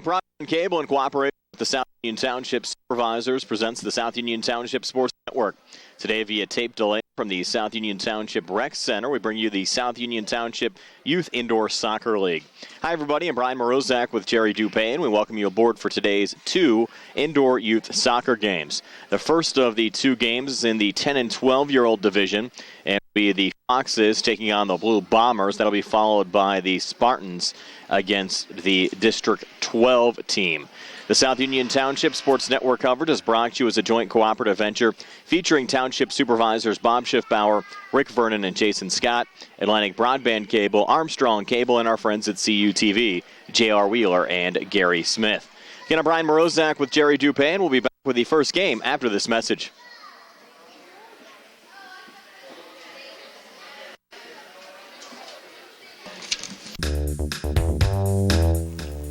Broadband Cable, in cooperation with the South Union Township Supervisors, presents the South Union Township Sports Network. Today, via tape delay from the South Union Township Rec Center, we bring you the South Union Township Youth Indoor Soccer League. Hi, everybody. I'm Brian Morozak with Jerry Dupain. We welcome you aboard for today's 2 indoor youth soccer games. The first of the 2 games is in the 10 and 12-year-old division, and will be the Foxes taking on the Blue Bombers. That'll be followed by the Spartans against the District 12 team. The South Union Township Sports Network coverage is brought to you as a joint cooperative venture featuring Township Supervisors Bob Schiffbauer, Rick Vernon, and Jason Scott, Atlantic Broadband Cable, Armstrong Cable, and our friends at CUTV, J.R. Wheeler and Gary Smith. Again, I'm Brian Morozak with Jerry Dupain. We'll be back with the first game after this message.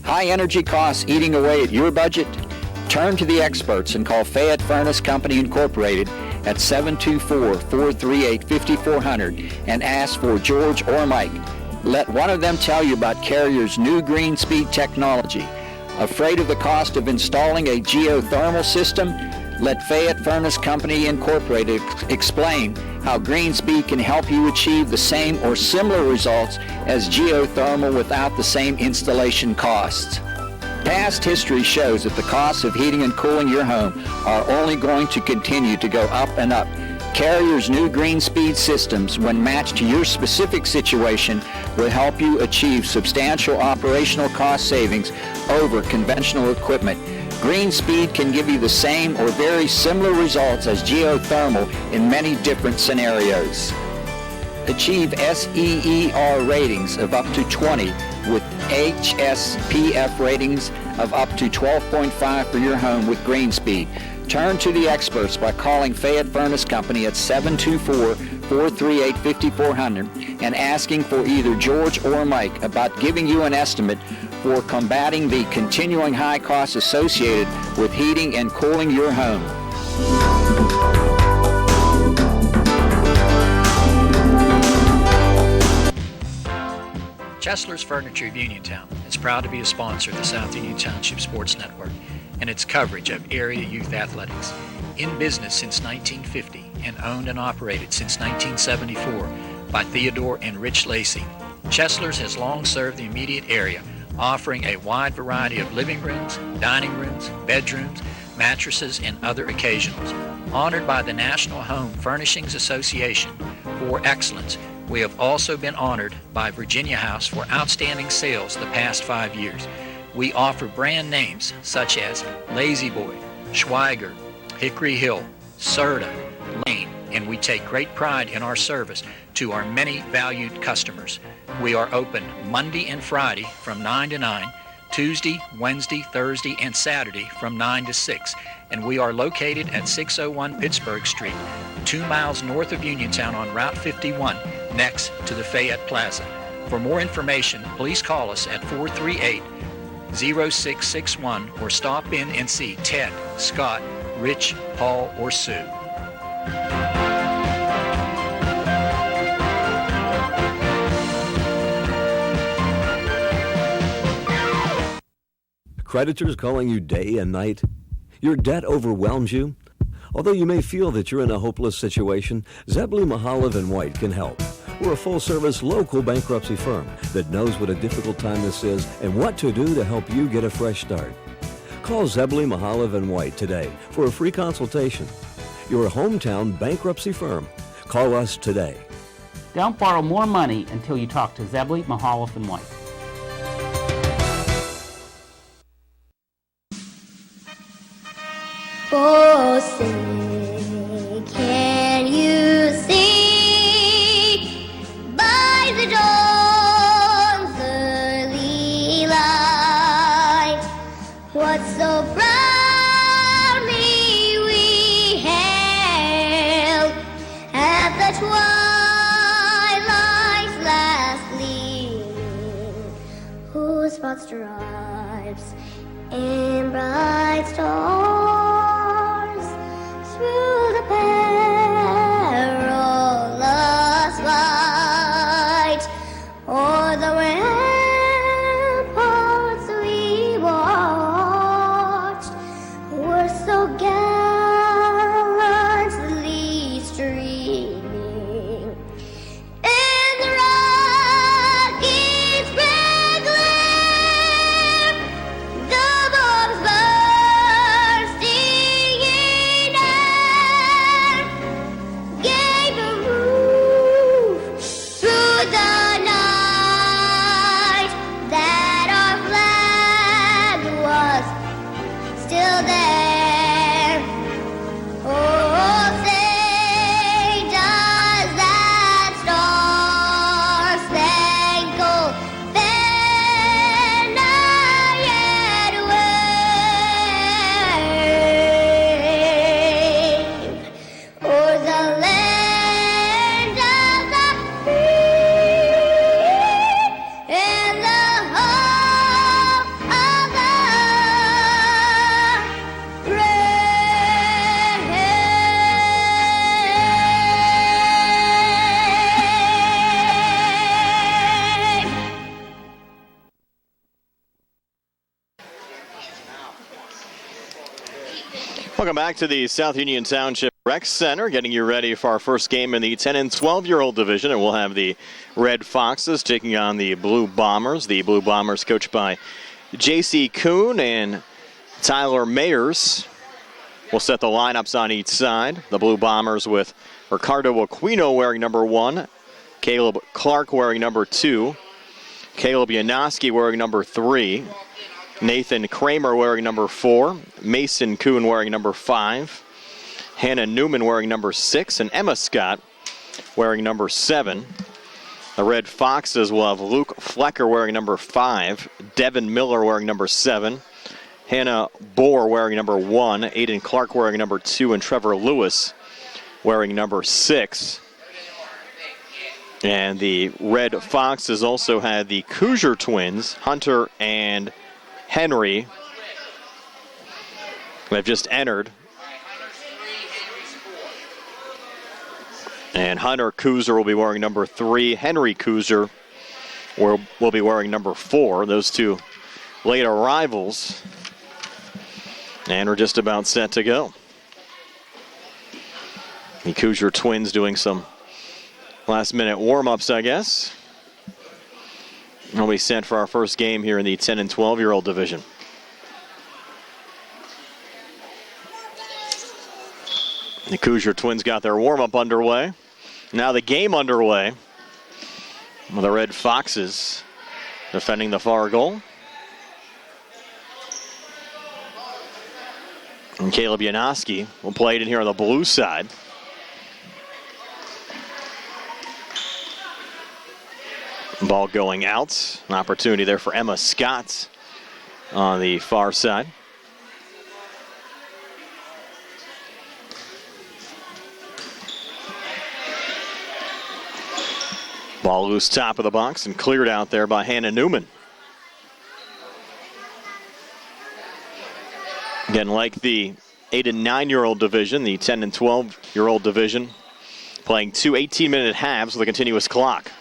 High energy costs eating away at your budget? Turn to the experts and call Fayette Furnace Company Incorporated at 724-438-5400 and ask for George or Mike. Let one of them tell you about Carrier's new green speed technology. Afraid of the cost of installing a geothermal system? Let Fayette Furnace Company Incorporated explain how green speed can help you achieve the same or similar results as geothermal without the same installation costs. Past history shows that the costs of heating and cooling your home are only going to continue to go up and up. Carrier's new green speed systems, when matched to your specific situation, will help you achieve substantial operational cost savings over conventional equipment. Green speed can give you the same or very similar results as geothermal in many different scenarios. Achieve SEER ratings of up to 20 with HSPF ratings of up to 12.5 for your home with green speed. Turn to the experts by calling Fayette Furnace Company at 724-438-5400 and asking for either George or Mike about giving you an estimate for combating the continuing high costs associated with heating and cooling your home. Chesler's Furniture of Uniontown is proud to be a sponsor of the South Union Township Sports Network and its coverage of area youth athletics. In business since 1950 and owned and operated since 1974 by Theodore and Rich Lacey, Chesler's has long served the immediate area, offering a wide variety of living rooms, dining rooms, bedrooms, mattresses, and other occasionals. Honored by the National Home Furnishings Association for excellence, we have also been honored by Virginia House for outstanding sales the past 5 years. We offer brand names such as Lazy Boy, Schweiger, Hickory Hill, Serta, Lane, and we take great pride in our service to our many valued customers. We are open Monday and Friday from 9 to 9, Tuesday, Wednesday, Thursday, and Saturday from 9 to 6, and we are located at 601 Pittsburgh Street, 2 miles north of Uniontown on Route 51, next to the Fayette Plaza. For more information, please call us at 438-0661 or stop in and see Ted, Scott, Rich, Paul, or Sue. Creditors calling you day and night? Your debt overwhelms you? Although you may feel that you're in a hopeless situation, Zebley, Mahalev & White can help. We're a full-service local bankruptcy firm that knows what a difficult time this is and what to do to help you get a fresh start. Call Zebley, Mahalev & White today for a free consultation. Your hometown bankruptcy firm. Call us today. Don't borrow more money until you talk to Zebley, Mahalev & White. Oh, say, can you see by the dawn's early light what so proudly we hailed at the twilight's last gleaming, whose broad stripes and bright stars through the perilous fight o'er the ramparts we walked. the night that our flag was still there. Oh, say does that star-spangled banner yet wave o'er the land of the free and the hope of the Welcome back to the South Union Township Rec Center, getting you ready for our first game in the 10 and 12-year-old division, and we'll have the Red Foxes taking on the Blue Bombers. The Blue Bombers coached by J.C. Kuhn and Tyler Mayers. We'll set the lineups on each side. The Blue Bombers with Ricardo Aquino wearing number 1, Caleb Clark wearing number 2, Caleb Yanoski wearing number 3, Nathan Kramer wearing number 4, Mason Kuhn wearing number 5, Hannah Newman wearing number 6, and Emma Scott wearing number 7. The Red Foxes will have Luke Flecker wearing number 5, Devin Miller wearing number 7, Hannah Bohr wearing number 1, Aiden Clark wearing number 2, and Trevor Lewis wearing number 6. And the Red Foxes also had the Cougar twins, Hunter and Henry, who have just entered. And Hunter Kuzer will be wearing number 3. Henry Kuzer will be wearing number 4. Those two late arrivals. And we're just about set to go. The Kuzer twins doing some last-minute warm-ups, I guess. We'll be set for our first game here in the 10 and 12-year-old division. The Cougar twins got their warm-up underway. Now the game underway with the Red Foxes defending the far goal. And Caleb Yanoski will play it in here on the blue side. Ball going out. An opportunity there for Emma Scott on the far side. Ball loose top of the box and cleared out there by Hannah Newman. Again, like the 8 and 9-year-old division, the 10 and 12-year-old division playing two 18-minute halves with a continuous clock.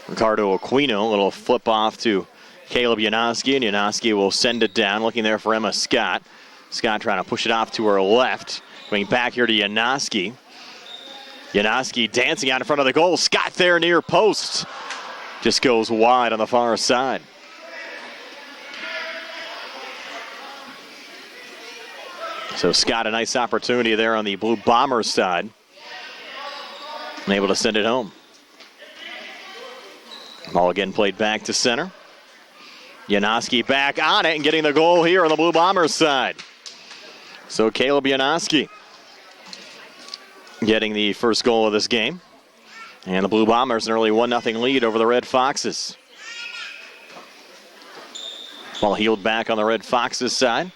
Ricardo Aquino, a little flip off to Caleb Yanoski, and Yanoski will send it down, looking there for Emma Scott. Scott trying to push it off to her left. Going back here to Yanoski. Yanoski dancing out in front of the goal. Scott there near post. Just goes wide on the far side. So Scott, a nice opportunity there on the Blue Bombers side. And able to send it home. Ball again played back to center. Yanoski back on it and getting the goal here on the Blue Bombers side. So Caleb Yanoski getting the first goal of this game. And the Blue Bombers an early 1-0 lead over the Red Foxes. Ball heeled back on the Red Foxes side.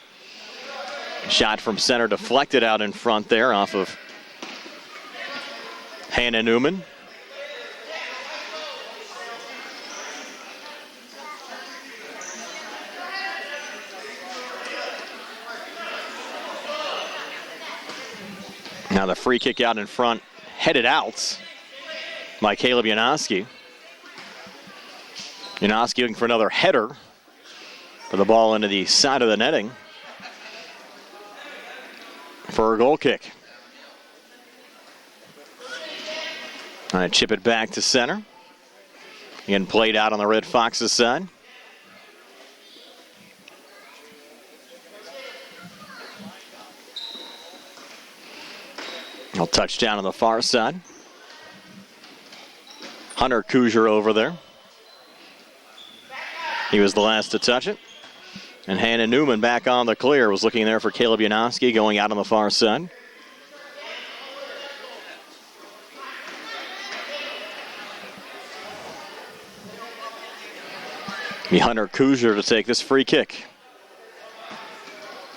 Shot from center deflected out in front there off of Hannah Newman. Now the free kick out in front, headed out by Caleb Yanoski. Yanoski looking for another header for the ball into the side of the netting for a goal kick. And chip it back to center. Again, played out on the Red Foxes side. A touchdown on the far side. Hunter Kuzier over there. He was the last to touch it. And Hannah Newman back on the clear. Was looking there for Caleb Janoski going out on the far side. Be Hunter Kuzier to take this free kick.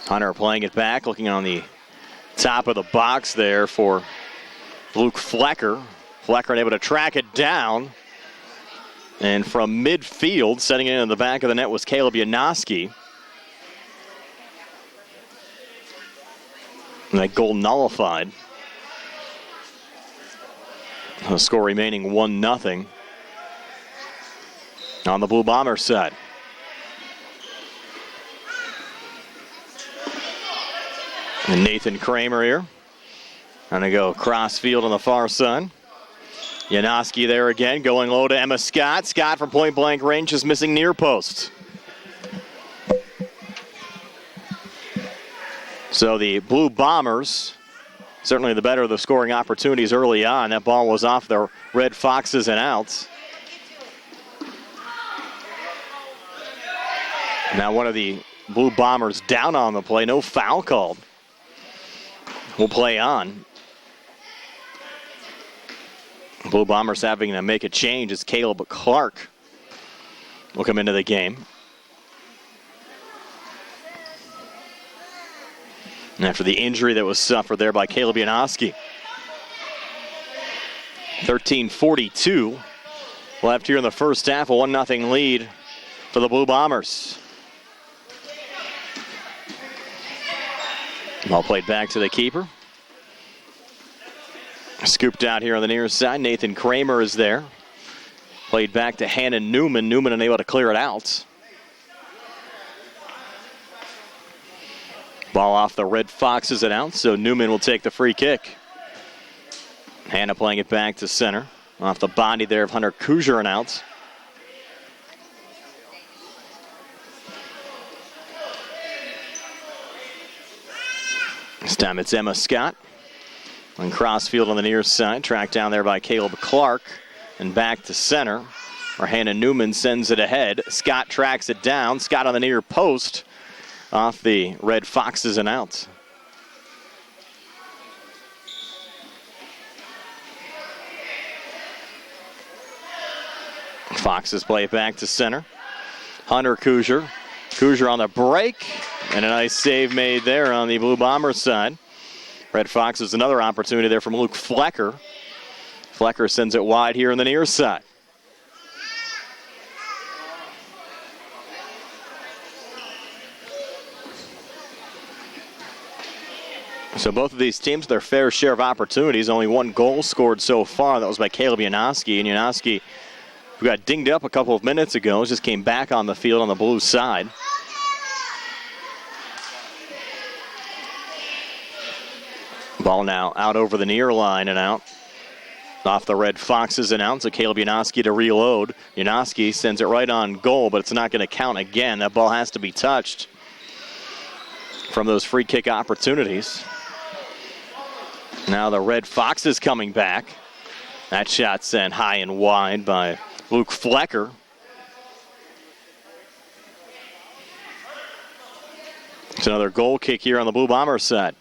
Hunter playing it back, looking on the top of the box there for Luke Flecker. Flecker unable to track it down. And from midfield, setting it in the back of the net was Caleb Janoski. And that goal nullified. The score remaining 1-0 on the Blue Bombers side. And Nathan Kramer here. Gonna go cross field on the far side. Janoski there again, going low to Emma Scott. Scott from point blank range is missing near post. So the Blue Bombers, certainly the better of the scoring opportunities early on. That ball was off the Red Foxes and out. Now one of the Blue Bombers down on the play, no foul called. We'll play on. Blue Bombers having to make a change as Caleb Clark will come into the game. And after the injury that was suffered there by Caleb Janoski. 13:42 left here in the first half, a 1-0 lead for the Blue Bombers. Ball played back to the keeper. Scooped out here on the near side. Nathan Kramer is there. Played back to Hannah Newman. Newman unable to clear it out. Ball off the Red Foxes and out, so Newman will take the free kick. Hannah playing it back to center. Off the body there of Hunter Kuzier and out. This time it's Emma Scott. On crossfield on the near side, tracked down there by Caleb Clark. And back to center, where Hannah Newman sends it ahead. Scott tracks it down. Scott on the near post. Off the Red Foxes and out. Foxes play it back to center. Hunter Kuzier. Kuzier on the break. And a nice save made there on the Blue Bombers side. Red Foxes, another opportunity there from Luke Flecker. Flecker sends it wide here on the near side. So both of these teams, their fair share of opportunities. Only one goal scored so far. That was by Caleb Janoski. And Janoski, who got dinged up a couple of minutes ago, just came back on the field on the Blue side. Ball now out over the near line and out. Off the Red Foxes and out. So Caleb Janoski to reload. Janoski sends it right on goal, but it's not going to count again. That ball has to be touched from those free kick opportunities. Now the Red Foxes coming back. That shot sent high and wide by Luke Flecker. It's another goal kick here on the Blue Bombers side.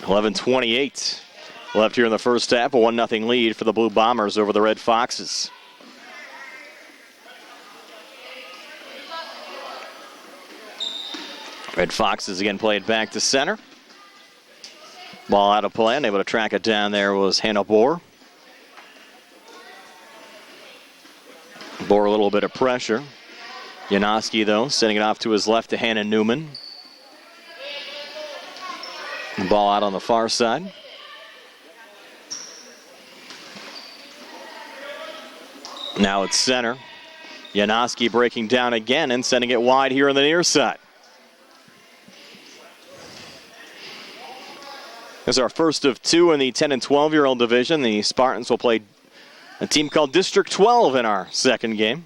11:28 left here in the first half. A 1-0 lead for the Blue Bombers over the Red Foxes. Red Foxes again played back to center. Ball out of play, and able to track it down there was Hannah Bohr. Bohr a little bit of pressure. Janoski, though, sending it off to his left to Hannah Newman. The ball out on the far side. Now it's center. Janoski breaking down again and sending it wide here on the near side. This is our first of two in the 10 and 12-year-old division. The Spartans will play a team called District 12 in our second game.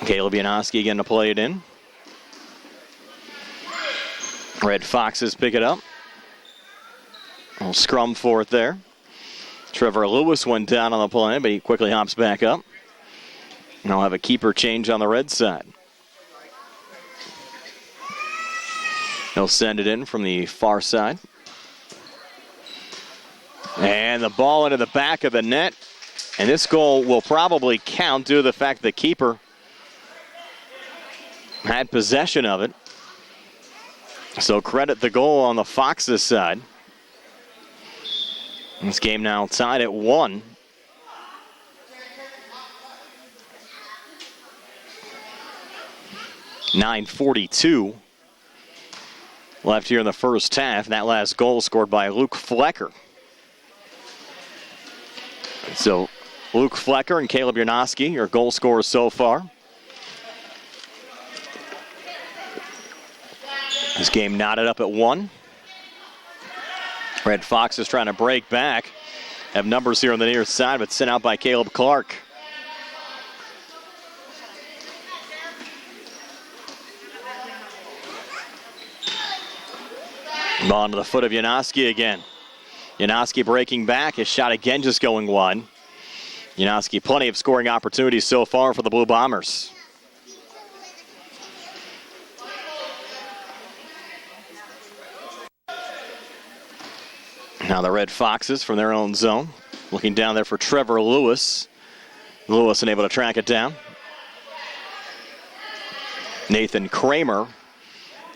Caleb Janoski again to play it in. Red Foxes pick it up. Little scrum for it there. Trevor Lewis went down on the play, but he quickly hops back up. And I'll have a keeper change on the red side. He'll send it in from the far side. And the ball into the back of the net. And this goal will probably count due to the fact the keeper had possession of it. So credit the goal on the Foxes side. This game now tied at 1. .942 left here in the first half. And that last goal scored by Luke Flecker. So Luke Flecker and Caleb Yarnoski are goal scorers so far. This game knotted up at 1. Red Foxes trying to break back. Have numbers here on the near side, but sent out by Caleb Clark. Ball to the foot of Yarnoski again. Yarnoski breaking back. His shot again just going wide. Yarnoski, plenty of scoring opportunities so far for the Blue Bombers. Now the Red Foxes from their own zone. Looking down there for Trevor Lewis. Lewis unable to track it down. Nathan Kramer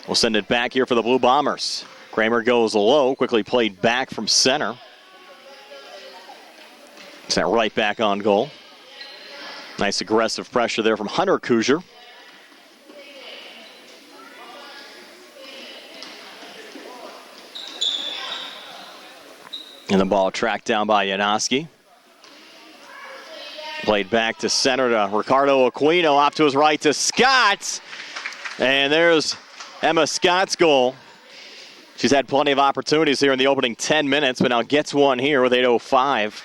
will send it back here for the Blue Bombers. Kramer goes low, quickly played back from center. Sent right back on goal. Nice aggressive pressure there from Hunter Kuzier. And the ball tracked down by Yarnoski. Played back to center to Ricardo Aquino, off to his right to Scott. And there's Emma Scott's goal. She's had plenty of opportunities here in the opening 10 minutes, but now gets one here with 8:05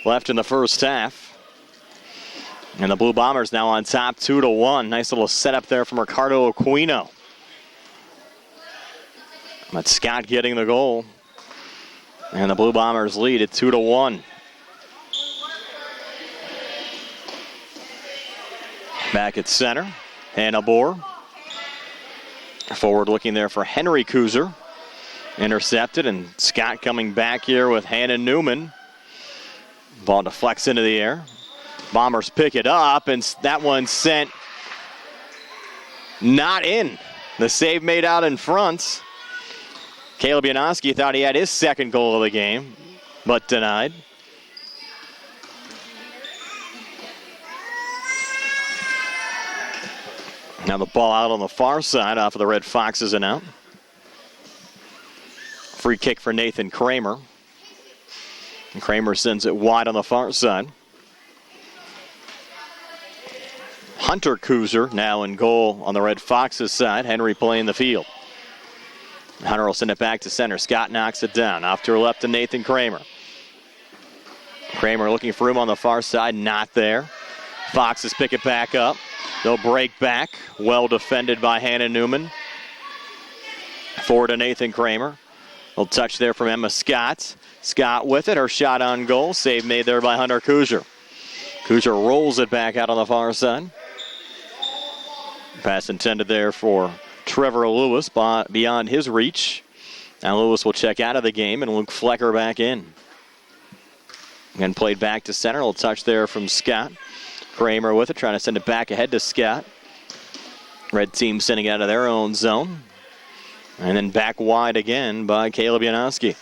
left in the first half. And the Blue Bombers now on top 2-1. Nice little setup there from Ricardo Aquino. But Scott getting the goal. And the Blue Bombers lead at 2-1. Back at center, Hannah Bohr. Forward looking there for Henry Kuzier. Intercepted, and Scott coming back here with Hannah Newman. Ball deflects into the air. Bombers pick it up, and that one sent not in. The save made out in front. Caleb Yarnoski thought he had his second goal of the game, but denied. Now the ball out on the far side off of the Red Foxes and out. Free kick for Nathan Kramer. And Kramer sends it wide on the far side. Hunter Kuzier now in goal on the Red Foxes side. Henry playing the field. Hunter will send it back to center. Scott knocks it down. Off to her left to Nathan Kramer. Kramer looking for room on the far side. Not there. Foxes pick it back up. They'll break back. Well defended by Hannah Newman. Forward to Nathan Kramer. Little touch there from Emma Scott. Scott with it. Her shot on goal. Save made there by Hunter Kuzier. Kuzier rolls it back out on the far side. Pass intended there for Trevor Lewis beyond his reach. Now Lewis will check out of the game and Luke Flecker back in. And played back to center. A little touch there from Scott. Kramer with it, trying to send it back ahead to Scott. Red team sending it out of their own zone. And then back wide again by Caleb Yarnoski.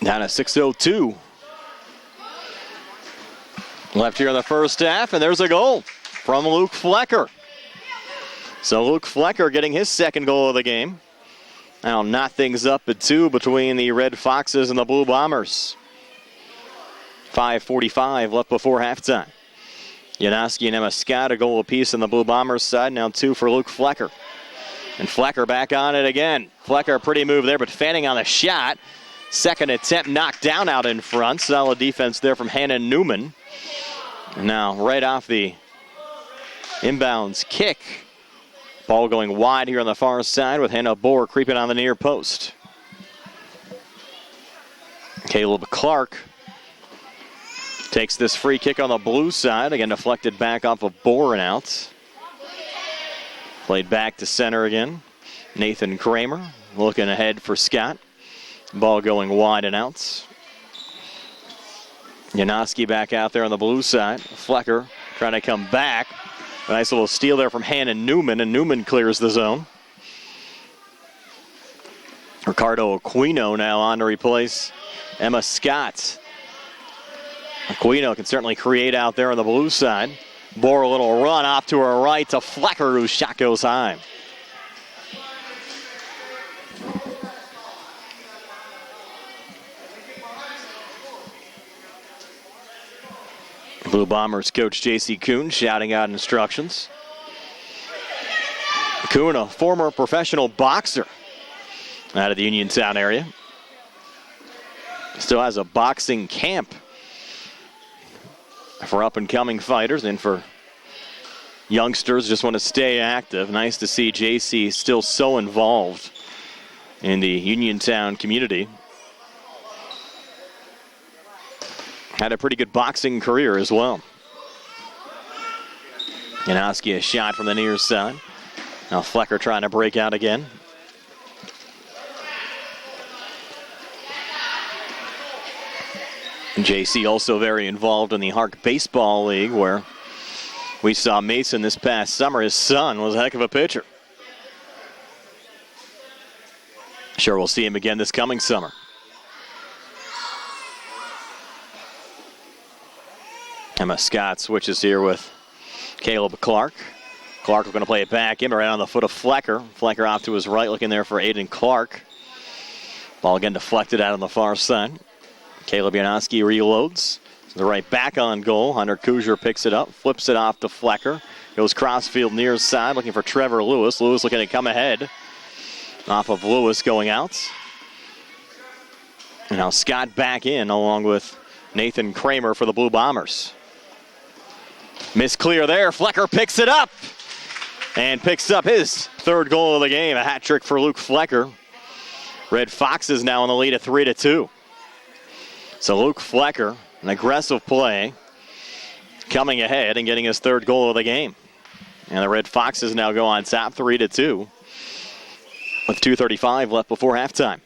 Down to 6:02. Left here in the first half, and there's a goal from Luke Flecker. So Luke Flecker getting his second goal of the game. Now knot things up at 2 between the Red Foxes and the Blue Bombers. 5:45 left before halftime. Yarnoski and Emma Scott a goal apiece on the Blue Bombers side. Now 2 for Luke Flecker. And Flecker back on it again. Flecker, a pretty move there, but Fanning on the shot. Second attempt knocked down out in front. Solid defense there from Hannah Newman. And now right off the Inbounds kick. Ball going wide here on the far side with Hannah Bohr creeping on the near post. Caleb Clark takes this free kick on the blue side. Again, deflected back off of Bohr and out. Played back to center again. Nathan Kramer looking ahead for Scott. Ball going wide and out. Janoski back out there on the blue side. Flecker trying to come back. A nice little steal there from Hannah Newman, and Newman clears the zone. Ricardo Aquino now on to replace Emma Scott. Aquino can certainly create out there on the blue side. Bohr a little run off to her right to Flecker, whose shot goes high. Blue Bombers coach J.C. Kuhn shouting out instructions. Kuhn, a former professional boxer out of the Uniontown area. Still has a boxing camp for up-and-coming fighters and for youngsters just want to stay active. Nice to see J.C. still so involved in the Uniontown community. Had a pretty good boxing career as well. Janoski a shot from the near side. Now Flecker trying to break out again. And JC also very involved in the Hark Baseball League, where we saw Mason this past summer. His son was a heck of a pitcher. Sure, we'll see him again this coming summer. Emma Scott switches here with Caleb Clark. Clark going to play it back in right on the foot of Flecker. Flecker off to his right, looking there for Aiden Clark. Ball again deflected out on the far side. Caleb Janoski reloads. The right back on goal. Hunter Kuzier picks it up, flips it off to Flecker. Goes crossfield near side, looking for Trevor Lewis. Lewis looking to come ahead. Off of Lewis going out. And now Scott back in along with Nathan Kramer for the Blue Bombers. Miss clear there. Flecker picks it up and picks up his third goal of the game. A hat trick for Luke Flecker. Red Foxes now in the lead at 3-2. So Luke Flecker, an aggressive play, coming ahead and getting his third goal of the game. And the Red Foxes now go on top 3-2 with 2:35 left before halftime.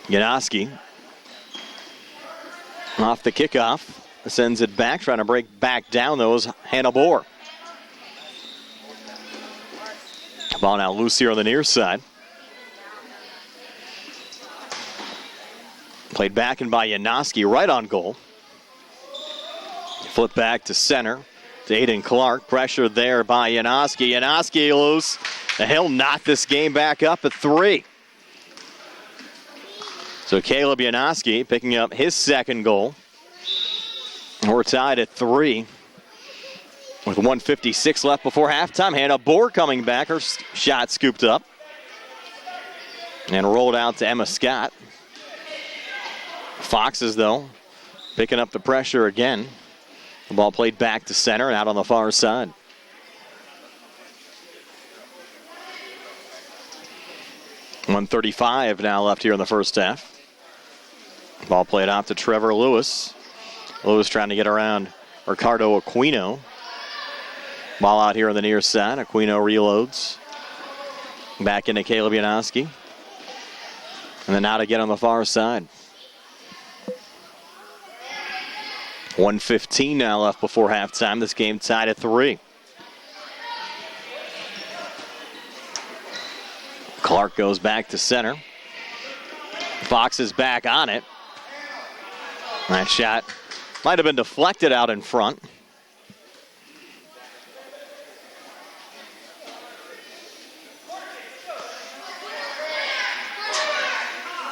Janoski off the kickoff. Sends it back, trying to break back down those. Hannah Bohr. Ball now loose here on the near side. Played back and by Janoski right on goal. Flip back to center to Aiden Clark. Pressure there by Janoski. Janoski loose. And he'll knock this game back up at 3. So Caleb Janoski picking up his second goal. We're tied at 3 with 1:56 left before halftime. Hannah Bohr coming back. Her shot scooped up and rolled out to Emma Scott. Foxes, though, picking up the pressure again. The ball played back to center and out on the far side. .135 now left here in the first half. Ball played off to Trevor Lewis. Lewis trying to get around Ricardo Aquino. Ball out here on the near side. Aquino reloads. Back into Caleb Janoski. And then out again on the far side. 1:15 now left before halftime. This game tied at 3. Clark goes back to center. Fox is back on it. That shot might have been deflected out in front.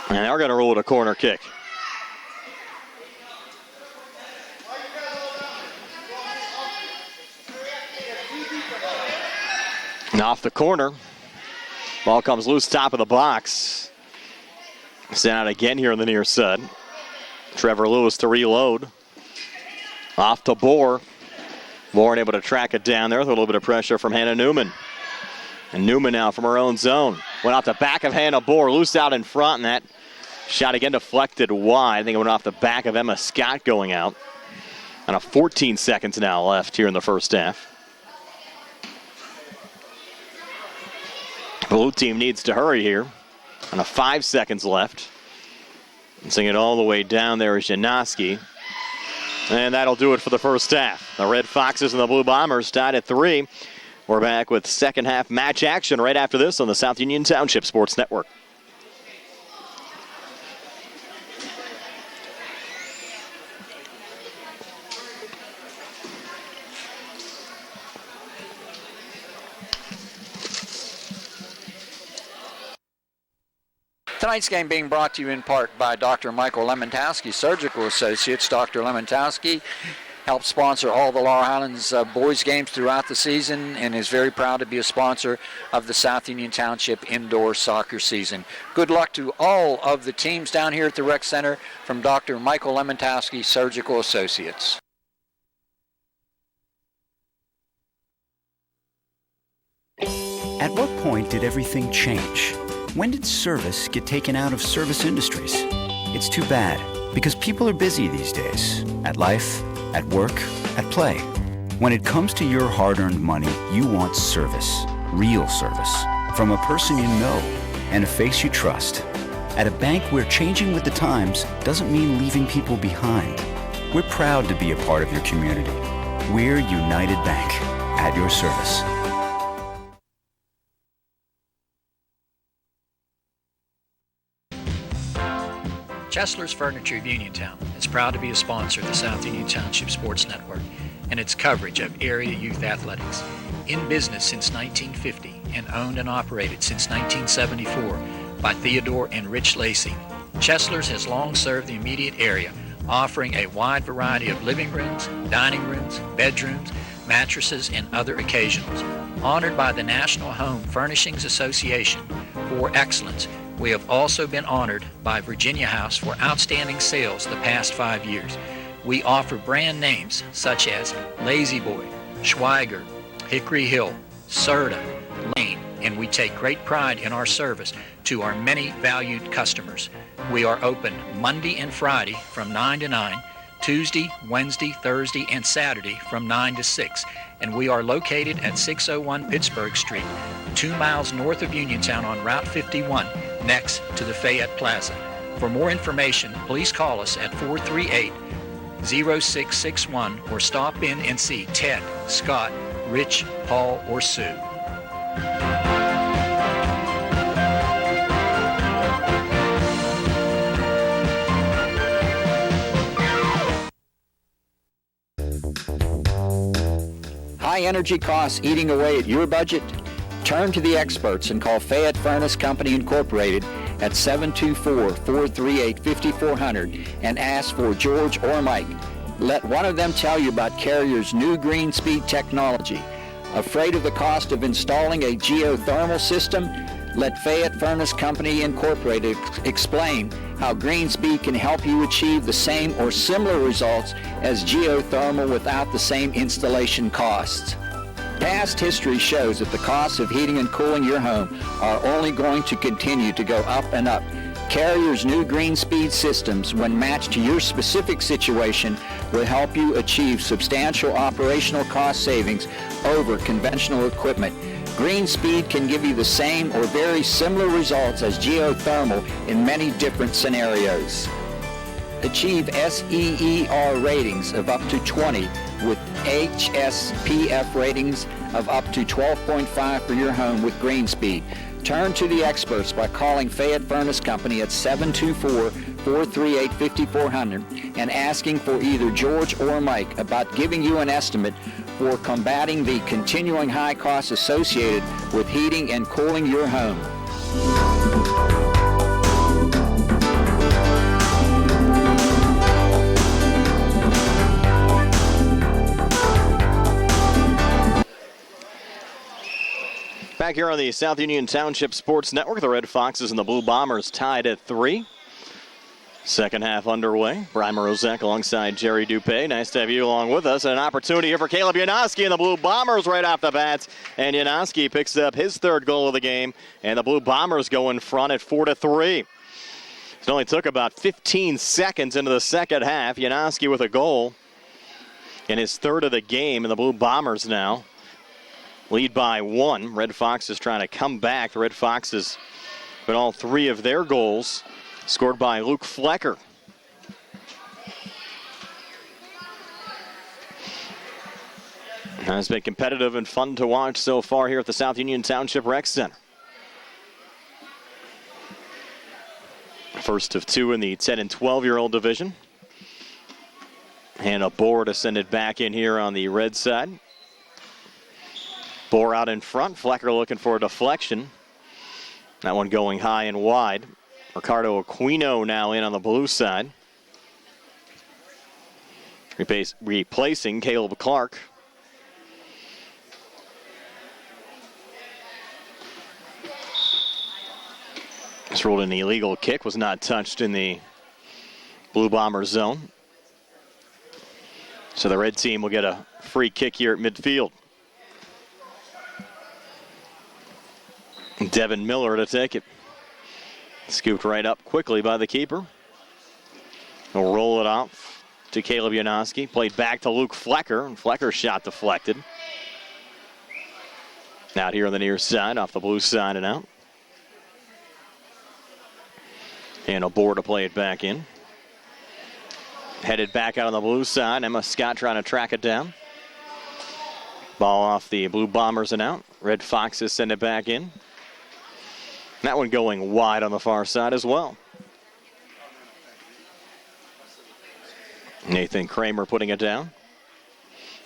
And they're going to rule it a corner kick. And off the corner. Ball comes loose top of the box. Sent out again here on the near side. Trevor Lewis to reload. Off to Bohr. Warren able to track it down there with a little bit of pressure from Hannah Newman. And Newman now from her own zone. Went off the back of Hannah Bohr, loose out in front, and that shot again deflected wide. I think it went off the back of Emma Scott going out. And 14 seconds now left here in the first half. Blue team needs to hurry here. And 5 seconds left. And sing it all the way down there is Janoski. And that'll do it for the first half. The Red Foxes and the Blue Bombers tied at 3. We're back with second half match action right after this on the South Union Township Sports Network. Tonight's game being brought to you in part by Dr. Michael Lemontowski, Surgical Associates. Dr. Lemontowski helps sponsor all the Laurel Highlands boys games throughout the season and is very proud to be a sponsor of the South Union Township indoor soccer season. Good luck to all of the teams down here at the Rec Center from Dr. Michael Lemontowski, Surgical Associates. At what point did everything change? When did service get taken out of service industries? It's too bad, because people are busy these days. At life, at work, at play. When it comes to your hard-earned money, you want service. Real service. From a person you know and a face you trust. At a bank where changing with the times doesn't mean leaving people behind. We're proud to be a part of your community. We're United Bank, at your service. Chesler's Furniture of Uniontown is proud to be a sponsor of the South Union Township Sports Network and its coverage of area youth athletics. In business since 1950 and owned and operated since 1974 by Theodore and Rich Lacey, Chesler's has long served the immediate area, offering a wide variety of living rooms, dining rooms, bedrooms, mattresses, and other occasionals. Honored by the National Home Furnishings Association for excellence, we have also been honored by Virginia House for outstanding sales the past 5 years. We offer brand names such as Lazy Boy, Schweiger, Hickory Hill, Serta, Lane, and we take great pride in our service to our many valued customers. We are open Monday and Friday from 9 to 9, Tuesday, Wednesday, Thursday, and Saturday from 9 to 6. And we are located at 601 Pittsburgh Street, 2 miles north of Uniontown on Route 51, next to the Fayette Plaza. For more information, please call us at 438-0661 or stop in and see Ted, Scott, Rich, Paul, or Sue. High energy costs eating away at your budget? Turn to the experts and call Fayette Furnace Company Incorporated at 724-438-5400 and ask for George or Mike. Let one of them tell you about Carrier's new green speed technology. Afraid of the cost of installing a geothermal system? Let Fayette Furnace Company Incorporated explain how green speed can help you achieve the same or similar results as geothermal without the same installation costs. Past history shows that the costs of heating and cooling your home are only going to continue to go up and up. Carrier's new green speed systems, when matched to your specific situation, will help you achieve substantial operational cost savings over conventional equipment. Green speed can give you the same or very similar results as geothermal in many different scenarios. Achieve SEER ratings of up to 20 with HSPF ratings of up to 12.5 for your home with green speed. Turn to the experts by calling Fayette Furnace Company at 724-438-5400 and asking for either George or Mike about giving you an estimate for combating the continuing high costs associated with heating and cooling your home. Back here on the South Union Township Sports Network, the Red Foxes and the Blue Bombers tied at 3. Second half underway. Brian Morozek alongside Jerry Dupé. Nice to have you along with us. And an opportunity here for Caleb Yanoski and the Blue Bombers right off the bat. And Yanoski picks up his third goal of the game. And the Blue Bombers go in front at 4-3. It only took about 15 seconds into the second half. Yanoski with a goal in his third of the game. And the Blue Bombers now lead by 1. Red Foxes trying to come back. The Red Foxes with all 3 of their goals scored by Luke Flecker. It's been competitive and fun to watch so far here at the South Union Township Rec Center. First of 2 in the 10 and 12-year-old division. And a Bohr to send it back in here on the red side. Bohr out in front. Flecker looking for a deflection. That one going high and wide. Ricardo Aquino now in on the blue side. Replacing Caleb Clark. This ruled an illegal kick, was not touched in the Blue Bomber zone. So the red team will get a free kick here at midfield. Devin Miller to take it. Scooped right up quickly by the keeper. He'll roll it off to Caleb Yanoski. Played back to Luke Flecker, and Flecker's shot deflected. Out here on the near side, off the blue side and out. And a Bohr to play it back in. Headed back out on the blue side. Emma Scott trying to track it down. Ball off the Blue Bombers and out. Red Foxes send it back in. That one going wide on the far side as well. Nathan Kramer putting it down.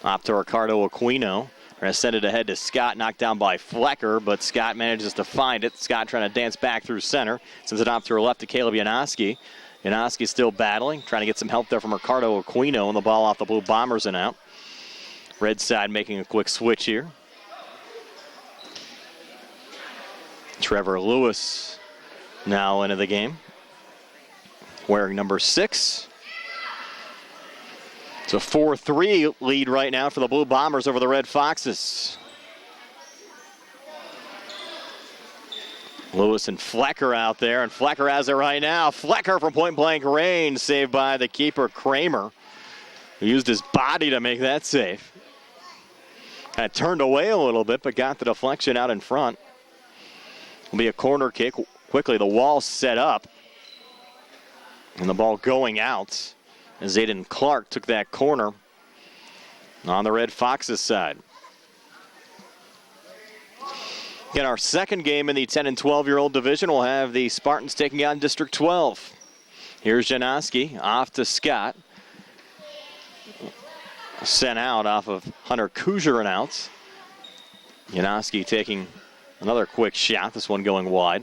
Up to Ricardo Aquino. Trying to send it ahead to Scott, knocked down by Flecker, but Scott manages to find it. Scott trying to dance back through center. Sends it off to her left to Caleb Yanoski. Yanoski still battling, trying to get some help there from Ricardo Aquino, and the ball off the Blue Bombers and out. Red side making a quick switch here. Trevor Lewis now into the game, wearing number 6. It's a 4-3 lead right now for the Blue Bombers over the Red Foxes. Lewis and Flecker out there, and Flecker has it right now. Flecker from point-blank range, saved by the keeper Kramer, who used his body to make that save. Kind of turned away a little bit, but got the deflection out in front. Will be a corner kick. Quickly, the wall set up, and the ball going out. As Aiden Clark took that corner on the Red Foxes side. In our second game in the 10 and 12-year-old division, we'll have the Spartans taking on District 12. Here's Janoski off to Scott. Sent out off of Hunter Kujar and out. Janoski taking another quick shot, this one going wide.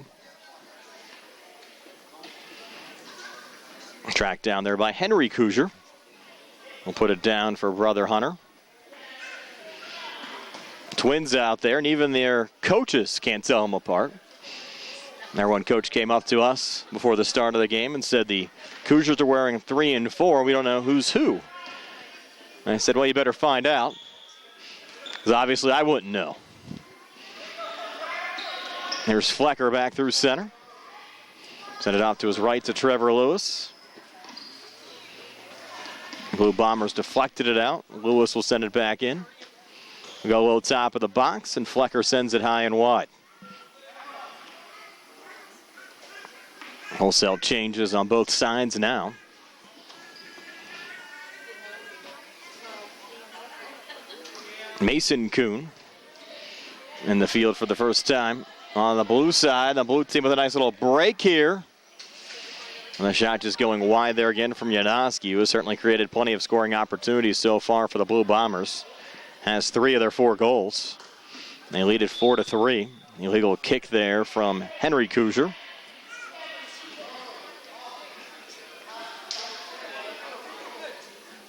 Tracked down there by Henry Kujar. We'll put it down for brother Hunter. Twins out there, and even their coaches can't tell them apart. Their one coach came up to us before the start of the game and said the Kujars are wearing 3 and 4. We don't know who's who. And I said, well, you better find out, because obviously I wouldn't know. There's Flecker back through center. Send it off to his right to Trevor Lewis. Blue Bombers deflected it out. Lewis will send it back in. We go low top of the box, and Flecker sends it high and wide. Wholesale changes on both sides now. Mason Kuhn in the field for the first time on the blue side. The blue team with a nice little break here. And the shot just going wide there again from Janoski, who has certainly created plenty of scoring opportunities so far for the Blue Bombers. Has 3 of their 4 goals. They lead it 4-3. Illegal kick there from Henry Kujar.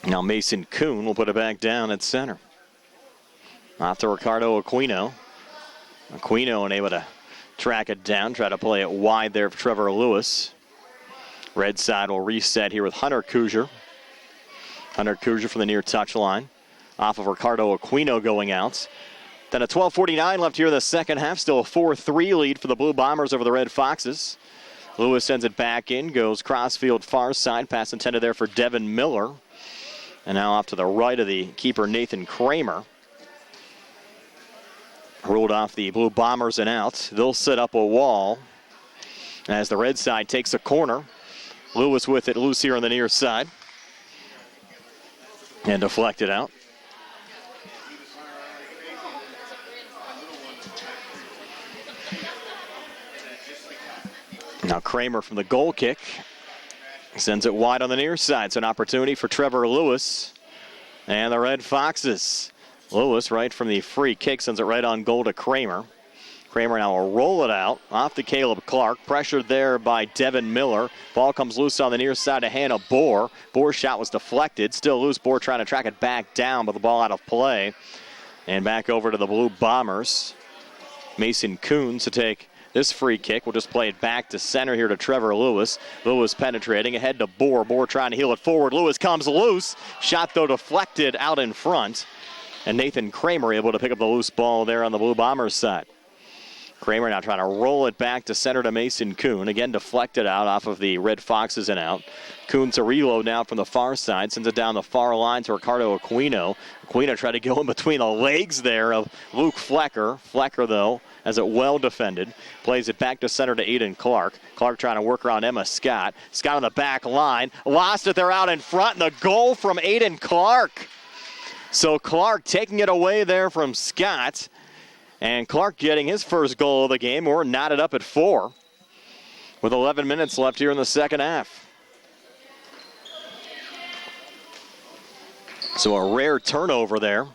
Now Mason Kuhn will put it back down at center. Off to Ricardo Aquino. Aquino unable to track it down. Try to play it wide there for Trevor Lewis. Red side will reset here with Hunter Kuzier. Hunter Kuzier from the near touchline. Off of Ricardo Aquino going out. Then a 12:49 left here in the second half. Still a 4-3 lead for the Blue Bombers over the Red Foxes. Lewis sends it back in. Goes crossfield far side. Pass intended there for Devin Miller. And now off to the right of the keeper, Nathan Kramer. Ruled off the Blue Bombers and out. They'll set up a wall as the red side takes a corner. Lewis with it loose here on the near side. And deflected out. Now Kramer from the goal kick. Sends it wide on the near side. So an opportunity for Trevor Lewis and the Red Foxes. Lewis right from the free kick sends it right on goal to Kramer. Kramer now will roll it out off to Caleb Clark. Pressured there by Devin Miller. Ball comes loose on the near side to Hannah Bohr. Bohr's shot was deflected. Still loose. Bohr trying to track it back down, but the ball out of play. And back over to the Blue Bombers. Mason Coons to take this free kick. We'll just play it back to center here to Trevor Lewis. Lewis penetrating ahead to Bohr. Bohr trying to heel it forward. Lewis comes loose. Shot, though, deflected out in front. And Nathan Kramer able to pick up the loose ball there on the Blue Bombers side. Kramer now trying to roll it back to center to Mason Kuhn. Again, deflected out off of the Red Foxes and out. Kuhn to reload now from the far side. Sends it down the far line to Ricardo Aquino. Aquino tried to go in between the legs there of Luke Flecker. Flecker, though, has it well defended. Plays it back to center to Aiden Clark. Clark trying to work around Emma Scott. Scott on the back line. Lost it there out in front. And the goal from Aiden Clark. So Clark taking it away there from Scott. And Clark getting his first goal of the game. We're knotted up at 4 with 11 minutes left here in the second half. So a rare turnover there.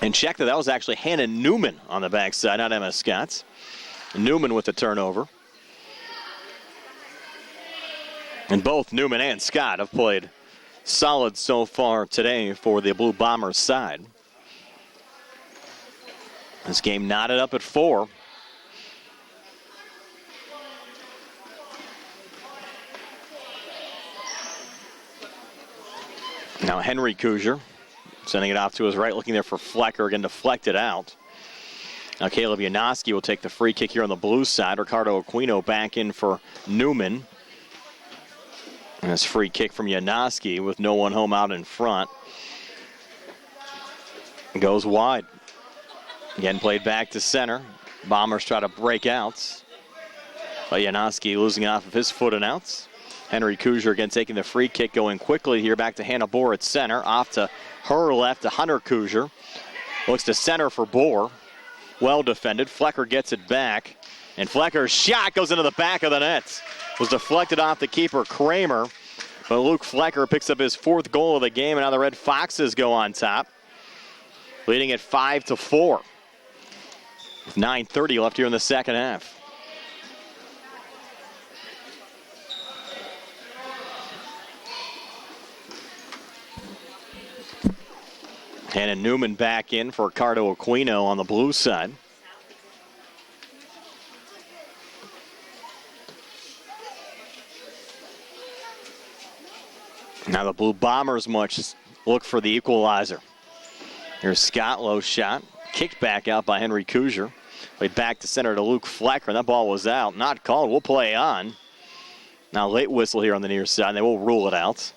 And check that was actually Hannah Newman on the backside, not Emma Scott. Newman with the turnover. And both Newman and Scott have played solid so far today for the Blue Bombers side. This game knotted up at 4. Now Henry Kuzier sending it off to his right, looking there for Flecker, again deflected out. Now Caleb Janoski will take the free kick here on the blue side. Ricardo Aquino back in for Newman. And this free kick from Janoski with no one home out in front. Goes wide. Again played back to center. Bombers try to break out. But Janoski losing off of his foot and outs. Henry Kuzier again taking the free kick, going quickly here back to Hannah Bohr at center. Off to her left to Hunter Kuzier. Looks to center for Bohr. Well defended. Flecker gets it back. And Flecker's shot goes into the back of the net. Was deflected off the keeper Kramer. But Luke Flecker picks up his 4th goal of the game. And now the Red Foxes go on top. Leading at 5-4. With 9:30 left here in the second half. Hannah Newman back in for Ricardo Aquino on the blue side. Now the Blue Bombers much look for the equalizer. Here's Scott, low shot. Kicked back out by Henry Kuzier. Played back to center to Luke Flecker, and that ball was out. Not called. We'll play on. Now late whistle here on the near side, and they will rule it out.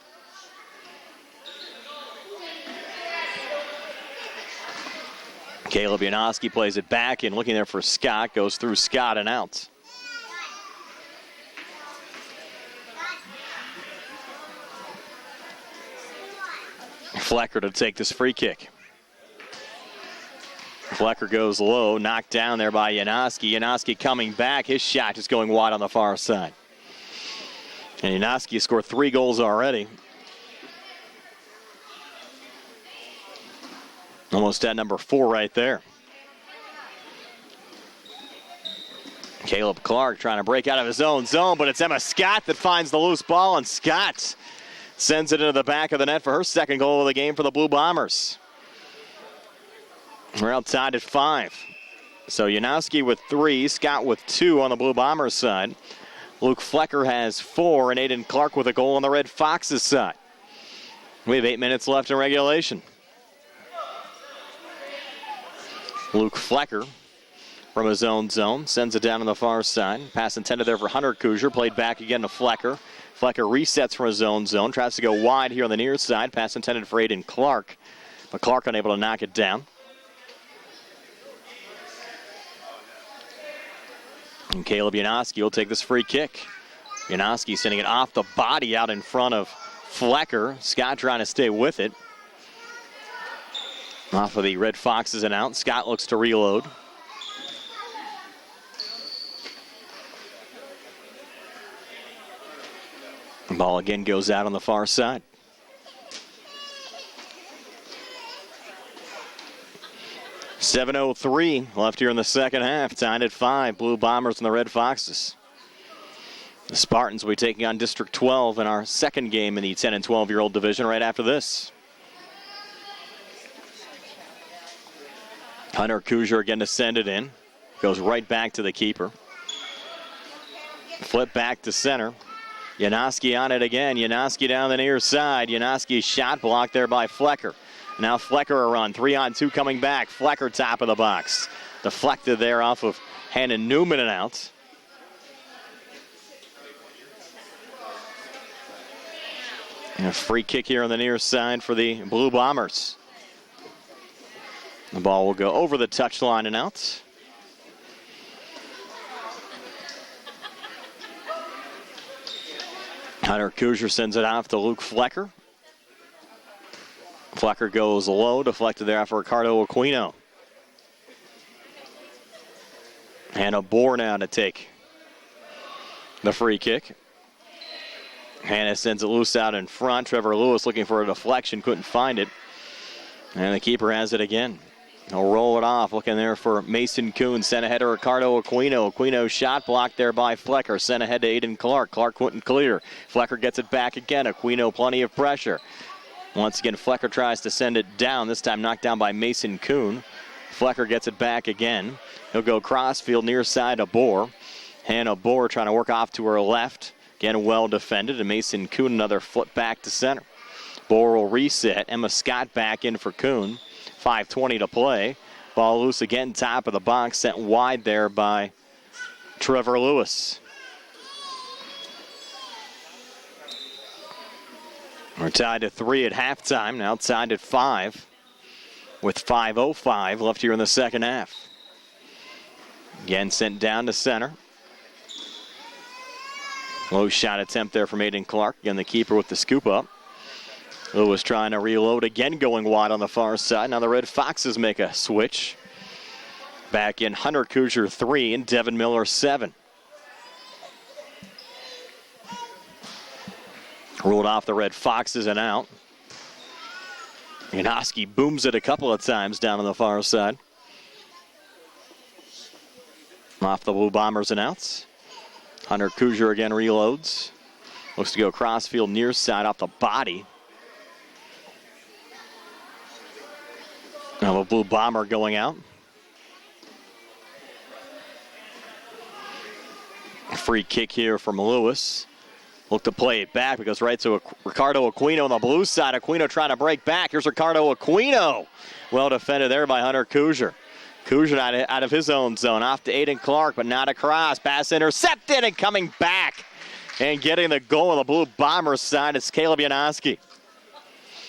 Caleb Janoski plays it back in, looking there for Scott. Goes through Scott and out. Flecker to take this free kick. Flecker goes low, knocked down there by Janoski. Janoski coming back. His shot just going wide on the far side. And Janoski scored 3 goals already. Almost at number 4 right there. Caleb Clark trying to break out of his own zone, but it's Emma Scott that finds the loose ball, and Scott sends it into the back of the net for her 2nd goal of the game for the Blue Bombers. We're outside at 5. So Janoski with 3, Scott with 2 on the Blue Bombers side. Luke Flecker has 4, and Aiden Clark with a goal on the Red Foxes side. We have 8 minutes left in regulation. Luke Flecker from his own zone sends it down on the far side. Pass intended there for Hunter Kuzier. Played back again to Flecker. Flecker resets from his own zone. Tries to go wide here on the near side. Pass intended for Aiden Clark. But Clark unable to knock it down. And Caleb Janoski will take this free kick. Janoski sending it off the body out in front of Flecker. Scott trying to stay with it. Off of the Red Foxes and out. Scott looks to reload. The ball again goes out on the far side. .7:03 left here in the second half. Tied at 5. Blue Bombers and the Red Foxes. The Spartans will be taking on District 12 in our second game in the 10 and 12-year-old division right after this. Hunter Kuzier again to send it in. Goes right back to the keeper. Flip back to center. Janoski on it again. Janoski down the near side. Janoski's shot blocked there by Flecker. Now Flecker a run. 3-on-2 coming back. Flecker top of the box. Deflected there off of Hannah Newman and out. And a free kick here on the near side for the Blue Bombers. The ball will go over the touchline and out. Hunter Kuzier sends it off to Luke Flecker. Flecker goes low, deflected there for Ricardo Aquino. And a Bohr now to take the free kick. Hannah sends it loose out in front. Trevor Lewis looking for a deflection, couldn't find it. And the keeper has it again. He'll roll it off, looking there for Mason Kuhn. Sent ahead to Ricardo Aquino. Aquino shot blocked there by Flecker. Sent ahead to Aiden Clark. Clark couldn't clear. Flecker gets it back again. Aquino plenty of pressure. Once again, Flecker tries to send it down. This time knocked down by Mason Kuhn. Flecker gets it back again. He'll go crossfield near side to Bohr. Hannah Bohr trying to work off to her left. Again, well defended. And Mason Kuhn another foot back to center. Bohr will reset. Emma Scott back in for Kuhn. 5:20 to play. Ball loose again, top of the box, sent wide there by Trevor Lewis. We're tied to 3 at halftime, now tied at 5 with 5:05 left here in the second half. Again, sent down to center. Low shot attempt there from Aiden Clark. Again, the keeper with the scoop up. Lewis trying to reload again, going wide on the far side. Now the Red Foxes make a switch. Back in Hunter Kuzier 3 and Devin Miller 7. Ruled off the Red Foxes and out. Janoski booms it a couple of times down on the far side. Off the Blue Bombers and outs. Hunter Kuzier again reloads. Looks to go crossfield near side off the body. Now a Blue Bomber going out. A free kick here from Lewis. Look to play it back. It goes right to Ricardo Aquino on the blue side. Aquino trying to break back. Here's Ricardo Aquino. Well defended there by Hunter Kuzier. Kuzier out of his own zone. Off to Aiden Clark, but not across. Pass intercepted and coming back. And getting the goal on the Blue Bombers side is Caleb Janoski.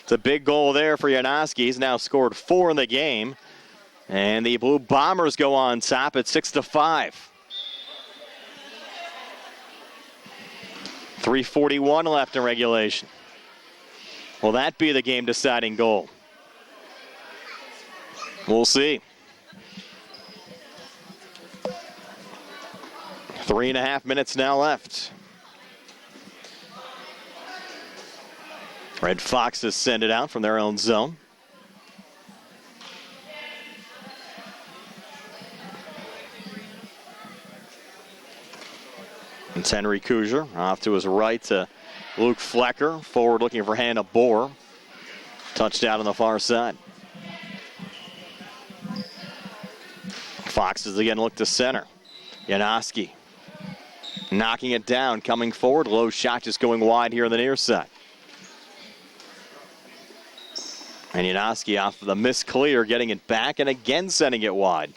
It's a big goal there for Janoski. He's now scored 4 in the game. And the Blue Bombers go on top at 6-5. 3:41 left in regulation. Will that be the game-deciding goal? We'll see. 3.5 minutes now left. Red Foxes send it out from their own zone. It's Henry Kuzier off to his right to Luke Flecker. Forward looking for Hannah Bohr. Touchdown on the far side. Foxes again look to center. Janoski Knocking it down, coming forward. Low shot just going wide here on the near side. And Janoski off of the missed clear, getting it back and again sending it wide.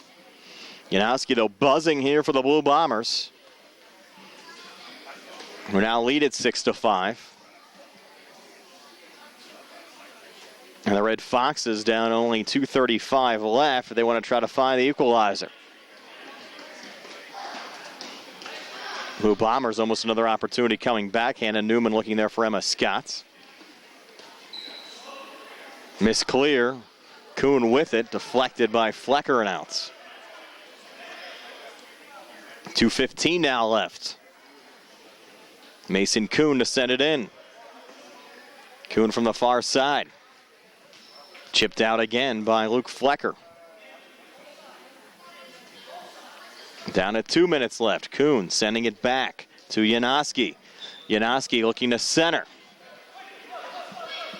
Janoski, though, buzzing here for the Blue Bombers. We're now lead at 6-5. And the Red Foxes down only 2:35 left. They want to try to find the equalizer. Blue Bombers, almost another opportunity coming back. Hannah Newman looking there for Emma Scott. Miss clear. Kuhn with it. Deflected by Flecker and out. 2:15 now left. Mason Kuhn to send it in. Kuhn from the far side. Chipped out again by Luke Flecker. Down at 2 minutes left. Kuhn sending it back to Janoski. Janoski looking to center.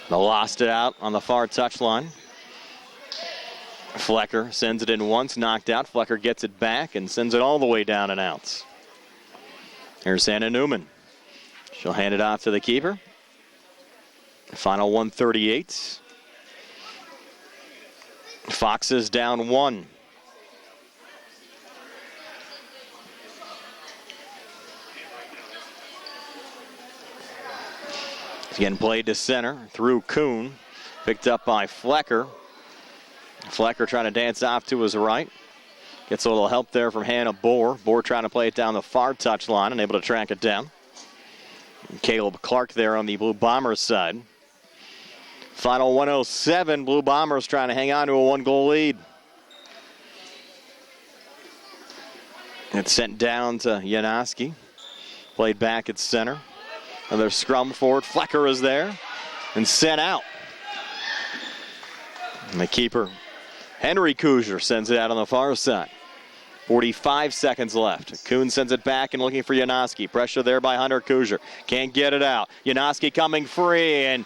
They lost it out on the far touchline. Flecker sends it in once, knocked out. Flecker gets it back and sends it all the way down and out. Here's Hannah Newman. She'll hand it off to the keeper. Final 1:38. Foxes down 1. Again played to center through Kuhn. Picked up by Flecker. Flecker trying to dance off to his right. Gets a little help there from Hannah Bohr. Bohr trying to play it down the far touchline and able to track it down. Caleb Clark there on the Blue Bombers side. Final 1:07. Blue Bombers trying to hang on to a 1-goal lead. It's sent down to Janoski. Played back at center. Another scrum forward. Flecker is there and sent out. And the keeper, Henry Kuzer, sends it out on the far side. 45 seconds left. Kuhn sends it back and looking for Janoski. Pressure there by Hunter Kuzer. Can't get it out. Janoski coming free, and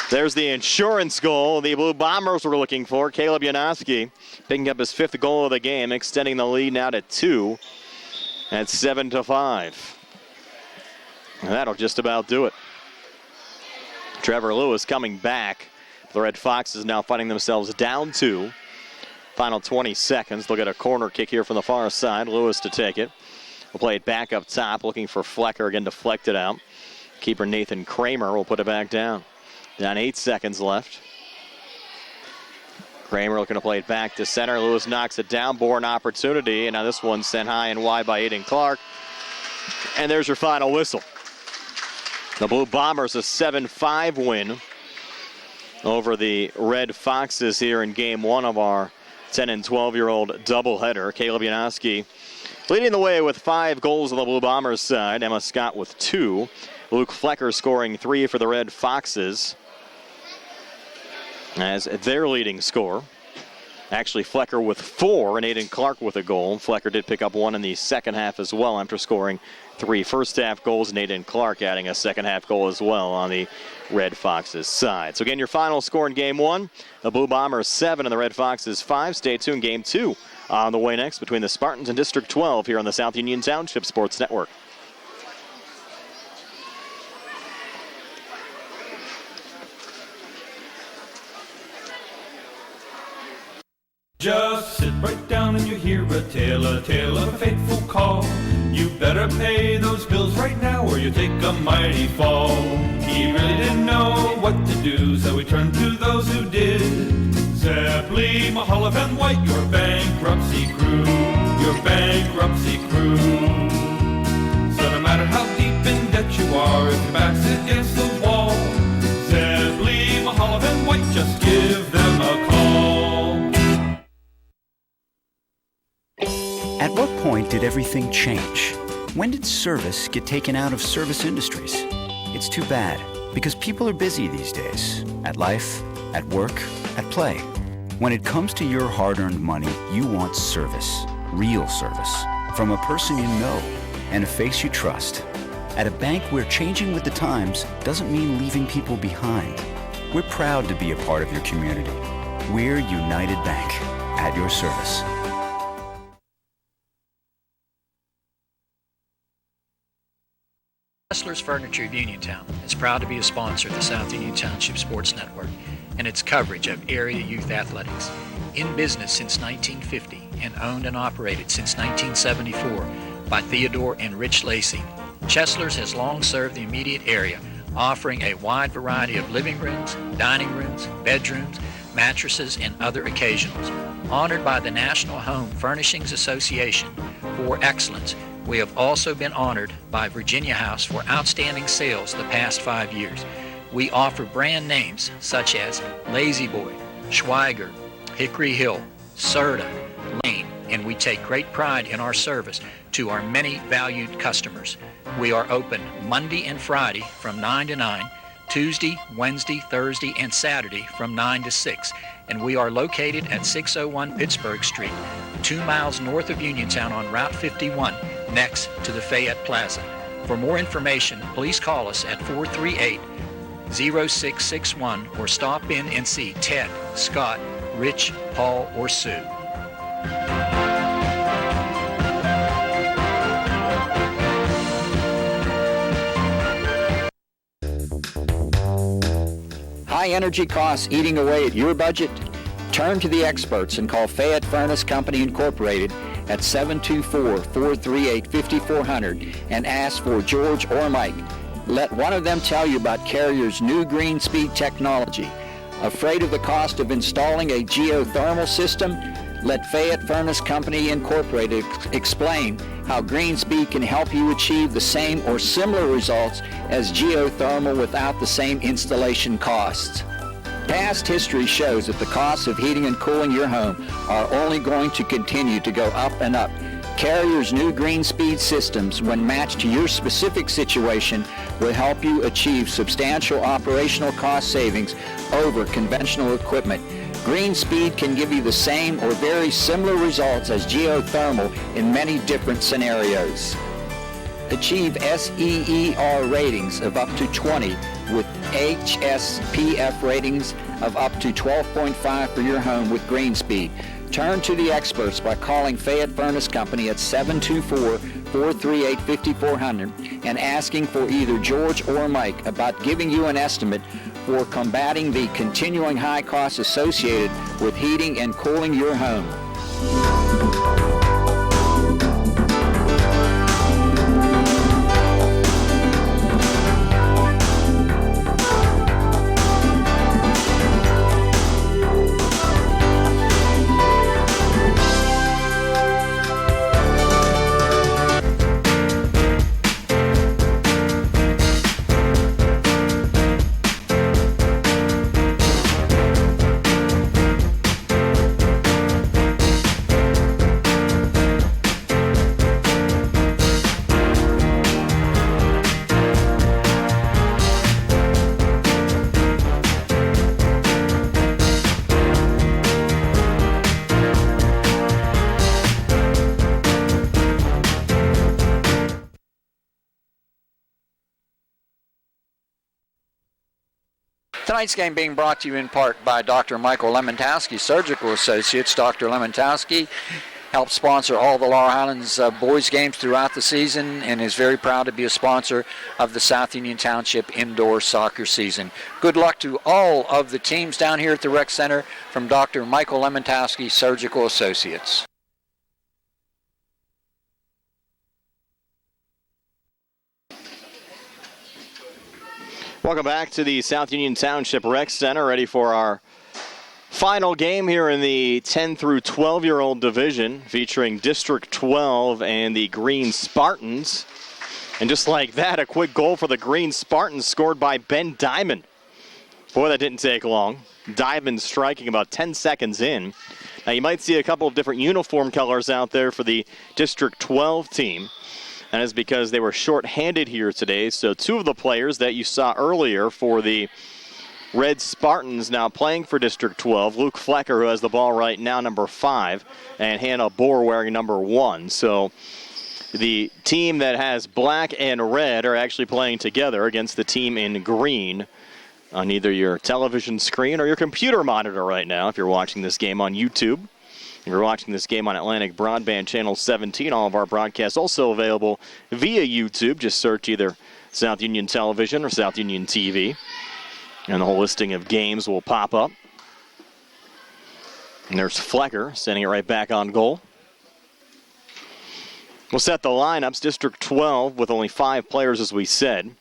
there's the insurance goal the Blue Bombers were looking for. Caleb Janoski picking up his 5th goal of the game, extending the lead now to 2 at 7-5. And that'll just about do it. Trevor Lewis coming back. The Red Foxes now finding themselves down 2. Final 20 seconds. They'll get a corner kick here from the far side. Lewis to take it. We'll play it back up top, looking for Flecker. Again, deflected out. Keeper Nathan Kramer will put it back down. Down 8 seconds left. Kramer looking to play it back to center. Lewis knocks it down. Bohr an opportunity. And now this one's sent high and wide by Aiden Clark. And there's your final whistle. The Blue Bombers a 7-5 win over the Red Foxes here in game 1 of our 10 and 12-year-old doubleheader. Caleb Janoski leading the way with 5 goals on the Blue Bombers side. Emma Scott with 2. Luke Flecker scoring 3 for the Red Foxes as their leading scorer. Actually, Flecker with 4 and Aiden Clark with a goal. Flecker did pick up 1 in the second half as well after scoring 3 first-half goals, and Aiden Clark adding a second-half goal as well on the Red Foxes side. So again, your final score in game 1, the Blue Bombers 7 and the Red Foxes 5. Stay tuned, game 2 on the way next between the Spartans and District 12 here on the South Union Township Sports Network. Just sit right down and you hear a tale of a fateful call. You better pay those bills right now or you take a mighty fall. He really didn't know what to do, so he turned to those who did. Zeppeli, Mahalev, and White, your bankruptcy crew, your bankruptcy crew. So no matter how deep in debt you are, if your back's against the wall, Zeppeli, Mahalev, and White, just give them a call. At what point did everything change? When did service get taken out of service industries? It's too bad, because people are busy these days. At life, at work, at play. When it comes to your hard-earned money, you want service. Real service. From a person you know and a face you trust. At a bank where changing with the times doesn't mean leaving people behind. We're proud to be a part of your community. We're United Bank, at your service. Kessler's Furniture of Uniontown is proud to be a sponsor of the South Union Township Sports Network and its coverage of area youth athletics. In business since 1950 and owned and operated since 1974 by Theodore and Rich Lacey, Chesler's has long served the immediate area, offering a wide variety of living rooms, dining rooms, bedrooms, mattresses, and other occasionals. Honored by the National Home Furnishings Association for excellence, we have also been honored by Virginia House for outstanding sales the past 5 years. We offer brand names such as Lazy Boy, Schweiger, Hickory Hill, Serta, Lane, and we take great pride in our service to our many valued customers. We are open Monday and Friday from 9 to 9, Tuesday, Wednesday, Thursday, and Saturday from 9 to 6, and we are located at 601 Pittsburgh Street, 2 miles north of Uniontown on Route 51, next to the Fayette Plaza. For more information, please call us at 438-0661 or stop in and see Ted, Scott, Rich, Paul, or Sue. High energy costs eating away at your budget? Turn to the experts and call Fayette Furnace Company Incorporated at 724-438-5400 and ask for George or Mike. Let one of them tell you about Carrier's new green speed technology. Afraid of the cost of installing a geothermal system? Let Fayette Furnace Company Incorporated explain how green speed can help you achieve the same or similar results as geothermal without the same installation costs. Past history shows that the costs of heating and cooling your home are only going to continue to go up and up. Carrier's new green speed systems, when matched to your specific situation, will help you achieve substantial operational cost savings over conventional equipment. Green speed can give you the same or very similar results as geothermal in many different scenarios. Achieve SEER ratings of up to 20 with HSPF ratings of up to 12.5 for your home with green speed. Turn to the experts by calling Fayette Furnace Company at 724-438-5400 and asking for either George or Mike about giving you an estimate for combating the continuing high costs associated with heating and cooling your home. Tonight's game being brought to you in part by Dr. Michael Lemontowski, Surgical Associates. Dr. Lemontowski helps sponsor all the Laurel Highlands boys games throughout the season and is very proud to be a sponsor of the South Union Township indoor soccer season. Good luck to all of the teams down here at the Rec Center from Dr. Michael Lemontowski, Surgical Associates. Welcome back to the South Union Township Rec Center, ready for our final game here in the 10 through 12-year-old division, featuring District 12 and the Green Spartans. And just like that, a quick goal for the Green Spartans scored by Ben Diamond. Boy, that didn't take long. Diamond striking about 10 seconds in. Now, you might see a couple of different uniform colors out there for the District 12 team. That is because they were short-handed here today. So two of the players that you saw earlier for the Red Spartans now playing for District 12. Luke Flecker, who has the ball right now, number 5, and Hannah Bohr wearing number 1. So the team that has black and red are actually playing together against the team in green on either your television screen or your computer monitor right now if you're watching this game on YouTube. If you're watching this game on Atlantic Broadband Channel 17, all of our broadcasts also available via YouTube. Just search either South Union Television or South Union TV. And the whole listing of games will pop up. And there's Flecker sending it right back on goal. We'll set the lineups. District 12 with only 5 players, as we said.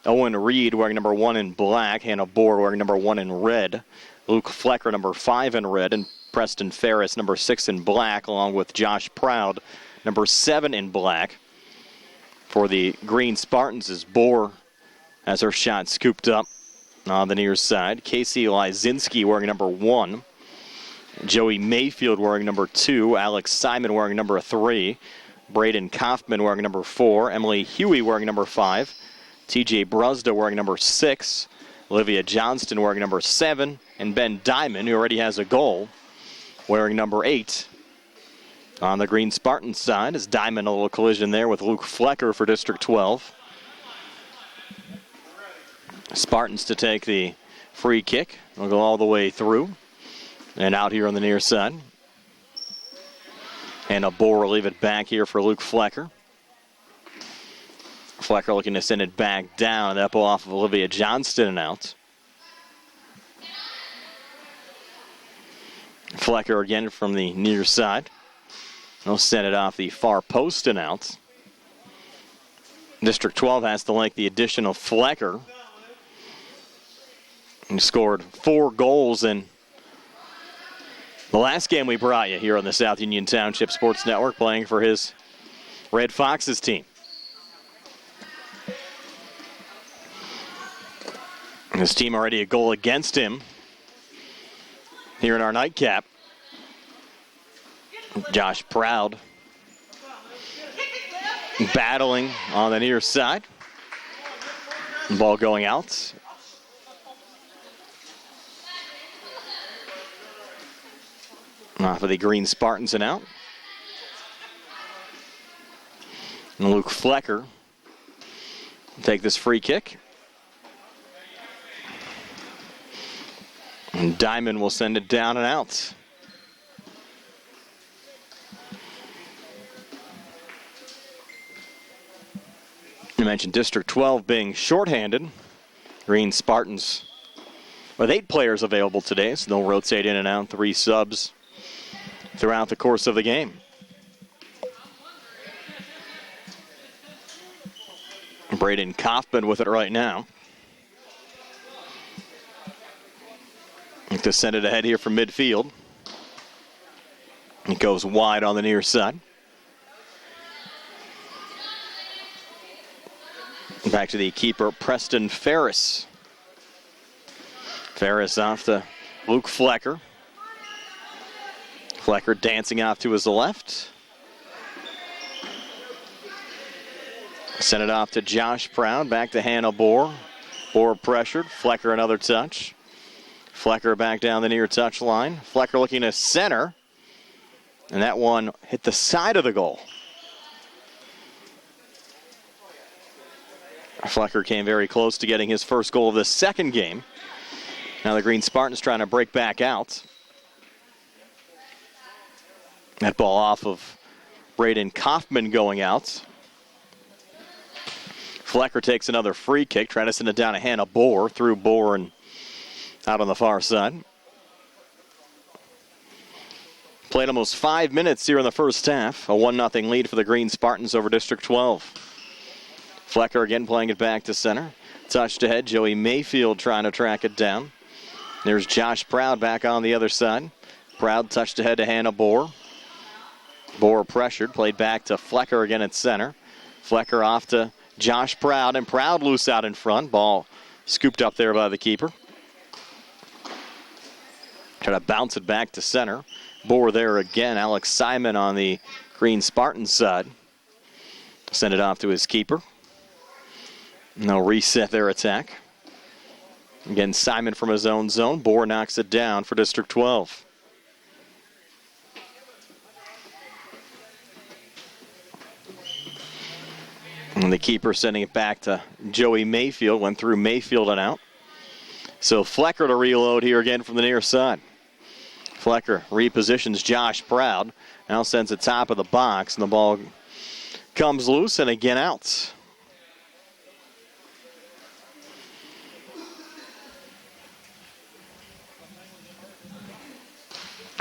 Owen Reed wearing number 1 in black. Hannah Bohr wearing number 1 in red. Luke Flecker number 5 in red. And Preston Ferris number 6 in black, along with Josh Proud number 7 in black. For the Green Spartans, as Bohr has her shot scooped up on the near side. Casey Lysinski wearing number 1. Joey Mayfield wearing number 2. Alex Simon wearing number 3. Braden Kaufman wearing number 4. Emily Huey wearing number 5. TJ Brusda wearing number 6. Olivia Johnston wearing number 7. And Ben Diamond, who already has a goal, wearing number 8. On the Green Spartans side, as Diamond, a little collision there with Luke Flecker for District 12. Spartans to take the free kick. They'll go all the way through and out here on the near side. And a Bohr will leave it back here for Luke Flecker. Flecker looking to send it back down. That ball off of Olivia Johnston and out. Flecker again from the near side. They'll send it off the far post and out. District 12 has to link the addition of Flecker. He scored 4 goals in the last game we brought you here on the South Union Township Sports Network, playing for his Red Foxes team. His team already a goal against him here in our nightcap. Josh Proud battling on the near side. Ball going out. Off of the Green Spartans and out. And Luke Flecker will take this free kick. And Diamond will send it down and out. You mentioned District 12 being shorthanded. Green Spartans with 8 players available today, so they'll rotate in and out, 3 subs throughout the course of the game. Braden Kaufman with it right now. To send it ahead here from midfield. It goes wide on the near side. Back to the keeper, Preston Ferris. Ferris off to Luke Flecker. Flecker dancing off to his left. Send it off to Josh Proud. Back to Hannah Bohr. Bohr pressured. Flecker another touch. Flecker back down the near touch line. Flecker looking to center. And that one hit the side of the goal. Flecker came very close to getting his first goal of the second game. Now the Green Spartans trying to break back out. That ball off of Braden Kaufman going out. Flecker takes another free kick, trying to send it down to Hannah Bohr, through Bohr and out on the far side. Played almost 5 minutes here in the first half. A 1-0 lead for the Green Spartans over District 12. Flecker again playing it back to center. Touched ahead, Joey Mayfield trying to track it down. There's Josh Proud back on the other side. Proud touched ahead to Hannah Bohr. Bohr pressured, played back to Flecker again at center. Flecker off to Josh Proud, and Proud loose out in front. Ball scooped up there by the keeper. Try to bounce it back to center. Bohr there again. Alex Simon on the Green Spartans side. Send it off to his keeper. And they'll reset their attack. Again, Simon from his own zone. Bohr knocks it down for District 12. And the keeper sending it back to Joey Mayfield. Went through Mayfield and out. So Flecker to reload here again from the near side. Flecker repositions Josh Proud. Now sends it top of the box, and the ball comes loose and again out.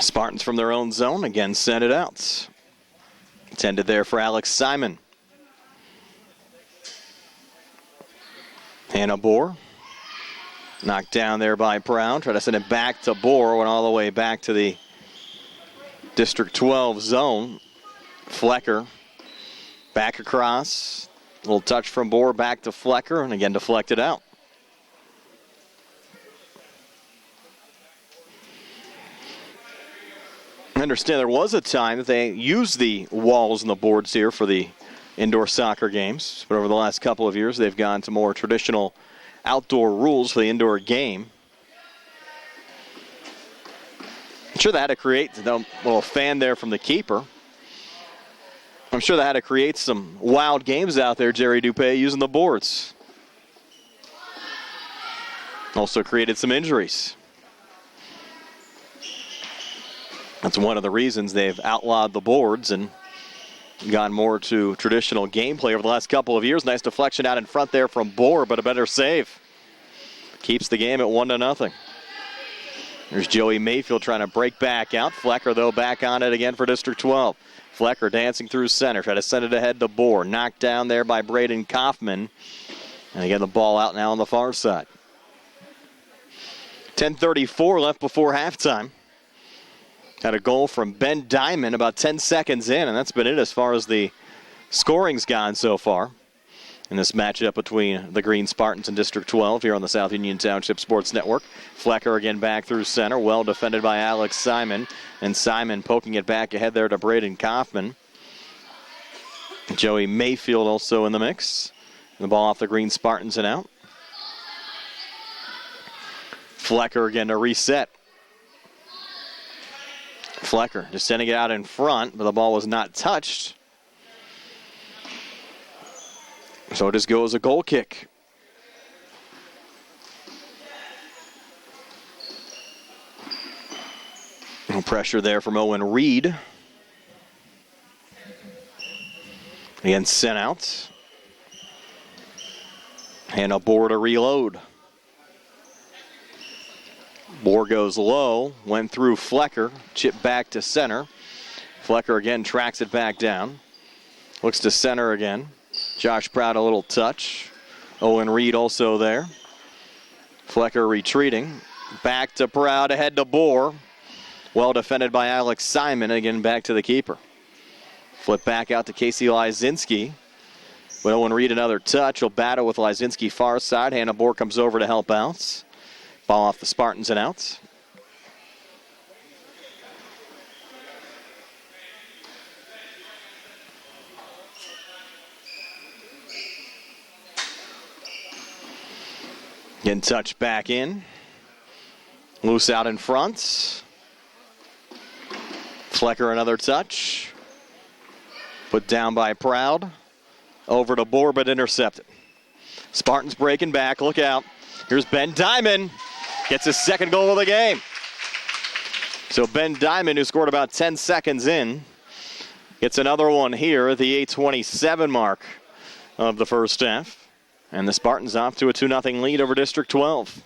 Spartans from their own zone again send it out. Intended there for Alex Simon. Hannah Bohr. Knocked down there by Brown. Try to send it back to Bohr. Went all the way back to the District 12 zone. Flecker back across. A little touch from Bohr back to Flecker, and again deflected out. I understand there was a time that they used the walls and the boards here for the indoor soccer games, but over the last couple of years they've gone to more traditional outdoor rules for the indoor game. I'm sure they had to create a little fan there from the keeper. I'm sure they had to create some wild games out there, Jerry Dupay, using the boards. Also created some injuries. That's one of the reasons they've outlawed the boards and gone more to traditional gameplay over the last couple of years. Nice deflection out in front there from Bohr, but a better save. Keeps the game at 1-0. There's Joey Mayfield trying to break back out. Flecker, though, back on it again for District 12. Flecker dancing through center. Try to send it ahead to Bohr. Knocked down there by Braden Kaufman. And again, the ball out now on the far side. 10:34 left before halftime. Had a goal from Ben Diamond about 10 seconds in, and that's been it as far as the scoring's gone so far in this matchup between the Green Spartans and District 12 here on the South Union Township Sports Network. Flecker again back through center, well defended by Alex Simon, and Simon poking it back ahead there to Braden Kaufman. Joey Mayfield also in the mix. The ball off the Green Spartans and out. Flecker again to reset. Flecker just sending it out in front, but the ball was not touched. So it just goes a goal kick. No pressure there from Owen Reed. Again, sent out. And a Bohr to reload. Bohr goes low, went through Flecker, chip back to center. Flecker again tracks it back down. Looks to center again. Josh Proud a little touch. Owen Reed also there. Flecker retreating. Back to Proud, ahead to Bohr. Well defended by Alex Simon, again back to the keeper. Flip back out to Casey Lysinski. But Owen Reed another touch. He'll battle with Lysinski far side. Hannah Bohr comes over to help out. Ball off the Spartans and out. Getting touched back in. Loose out in front. Flecker another touch. Put down by Proud. Over to Bohr, but intercepted. Spartans breaking back. Look out. Here's Ben Diamond. Gets his second goal of the game. So Ben Diamond, who scored about 10 seconds in, gets another one here at the 8:27 mark of the first half. And the Spartans off to a 2-0 lead over District 12.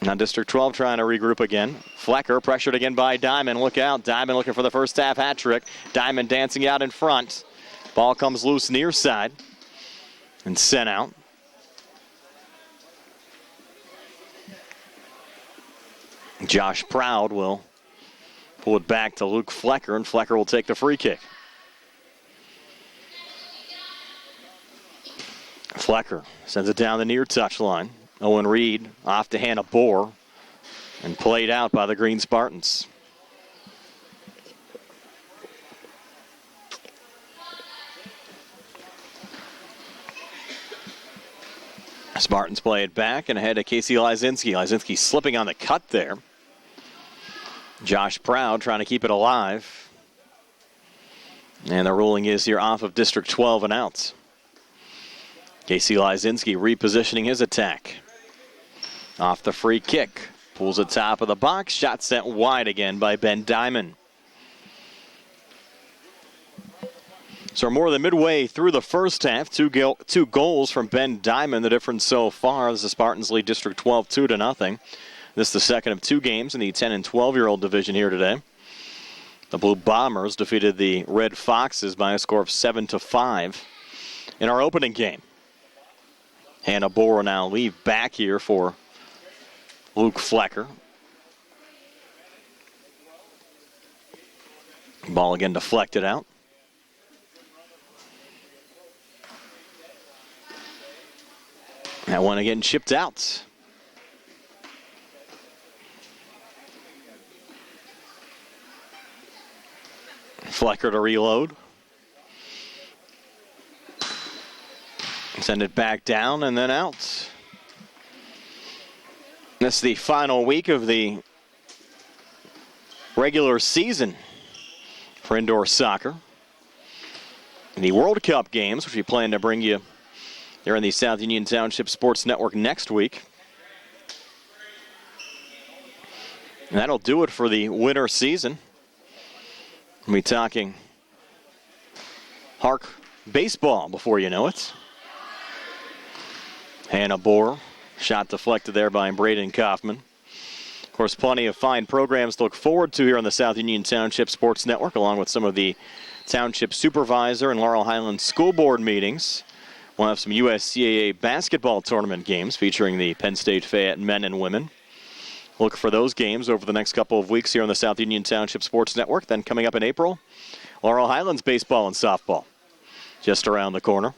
Now District 12 trying to regroup again. Flecker pressured again by Diamond. Look out. Diamond looking for the first half hat trick. Diamond dancing out in front. Ball comes loose near side and sent out. Josh Proud will pull it back to Luke Flecker, and Flecker will take the free kick. Flecker sends it down the near touchline. Owen Reed off to Hannah Bohr and played out by the Green Spartans. Spartans play it back and ahead to Casey Lysinski. Lysinski slipping on the cut there. Josh Proud trying to keep it alive. And the ruling is here off of District 12 and out. Casey Lysinski repositioning his attack. Off the free kick. Pulls it top of the box. Shot sent wide again by Ben Diamond. So more than midway through the first half, two goals from Ben Diamond. The difference so far is the Spartans lead District 12 2-0. This is the second of two games in the 10 and 12-year-old division here today. The Blue Bombers defeated the Red Foxes by a score of 7-5 in our opening game. Hannah Bohr will now leave back here for Luke Flecker. Ball again deflected out. That one again chipped out. Flecker to reload. Send it back down and then out. This is the final week of the regular season for indoor soccer. The World Cup games, which we plan to bring you here in the South Union Township Sports Network next week. And that'll do it for the winter season. We'll be talking Hark baseball before you know it. Hannah Bohr, shot deflected there by Braden Kaufman. Of course, plenty of fine programs to look forward to here on the South Union Township Sports Network, along with some of the Township Supervisor and Laurel Highlands School Board meetings. We'll have some USCAA basketball tournament games featuring the Penn State Fayette men and women. Look for those games over the next couple of weeks here on the South Union Township Sports Network. Then coming up in April, Laurel Highlands baseball and softball just around the corner.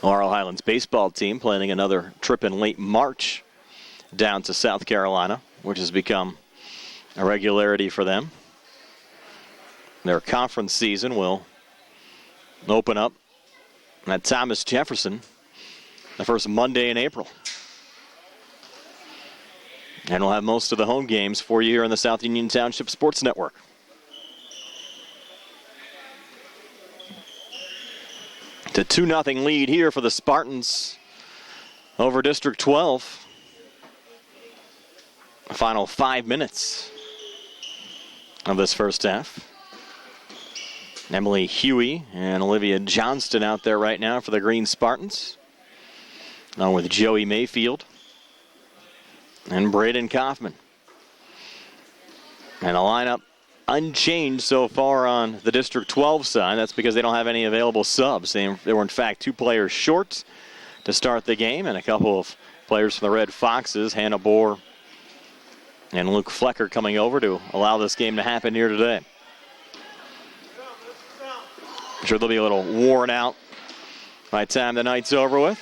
Laurel Highlands baseball team planning another trip in late March down to South Carolina, which has become a regularity for them. Their conference season will open up at Thomas Jefferson the first Monday in April. And we'll have most of the home games for you here on the South Union Township Sports Network. It's a 2-0 lead here for the Spartans over District 12. The final 5 minutes of this first half. Emily Huey and Olivia Johnston out there right now for the Green Spartans, along with Joey Mayfield and Braden Kaufman. And a lineup unchanged so far on the District 12 side. That's because they don't have any available subs. They were, in fact, 2 players short to start the game, and a couple of players from the Red Foxes, Hannah Bohr and Luke Flecker, coming over to allow this game to happen here today. I'm sure they'll be a little worn out by the time the night's over with.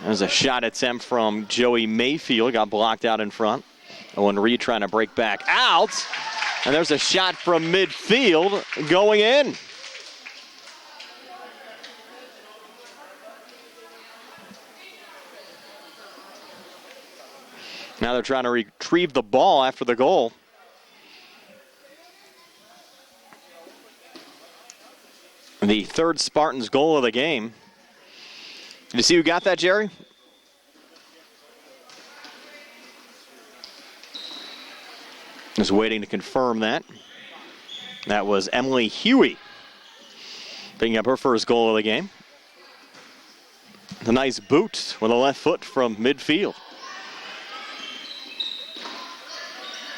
There's a shot attempt from Joey Mayfield. Got blocked out in front. Owen Reed trying to break back out. And there's a shot from midfield going in. Now they're trying to retrieve the ball after the goal. The third Spartans goal of the game. Did you see who got that, Jerry? Just waiting to confirm that. That was Emily Huey picking up her first goal of the game. A nice boot with a left foot from midfield.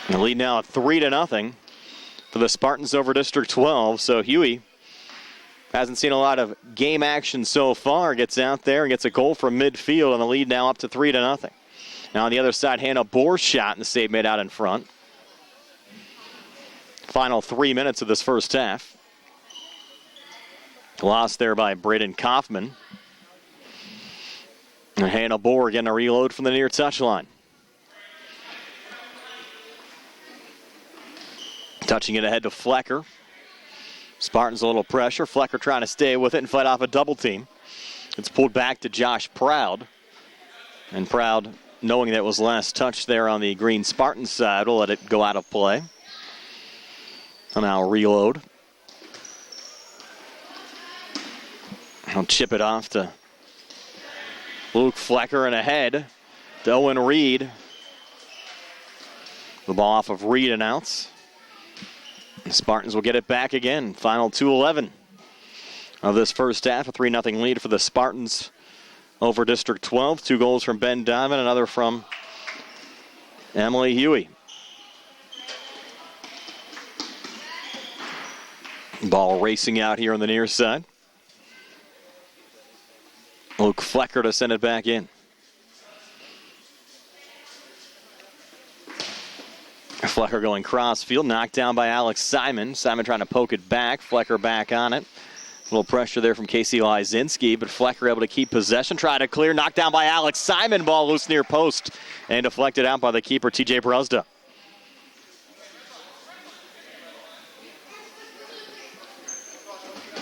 And the lead now at 3-0 for the Spartans over District 12. So Huey hasn't seen a lot of game action so far. Gets out there and gets a goal from midfield, and the lead now up to 3-0. Now on the other side, Hannah Bohr's shot, and the save made out in front. Final 3 minutes of this first half. Lost there by Braden Kaufman. And Hannah Bohr getting a reload from the near touchline. Touching it ahead to Flecker. Spartans a little pressure. Flecker trying to stay with it and fight off a double team. It's pulled back to Josh Proud. And Proud, knowing that it was last touch there on the Green Spartans side, will let it go out of play. And now reload. He'll chip it off to Luke Flecker and ahead to Owen Reed. The ball off of Reed and outs. The Spartans will get it back again. Final 2:11 of this first half. A 3-0 lead for the Spartans over District 12. 2 goals from Ben Diamond, another from Emily Huey. Ball racing out here on the near side. Luke Flecker to send it back in. Flecker going cross field, knocked down by Alex Simon. Simon trying to poke it back. Flecker back on it. A little pressure there from Casey Lysinski, but Flecker able to keep possession. Try to clear, knocked down by Alex Simon. Ball loose near post and deflected out by the keeper, TJ Bruzda.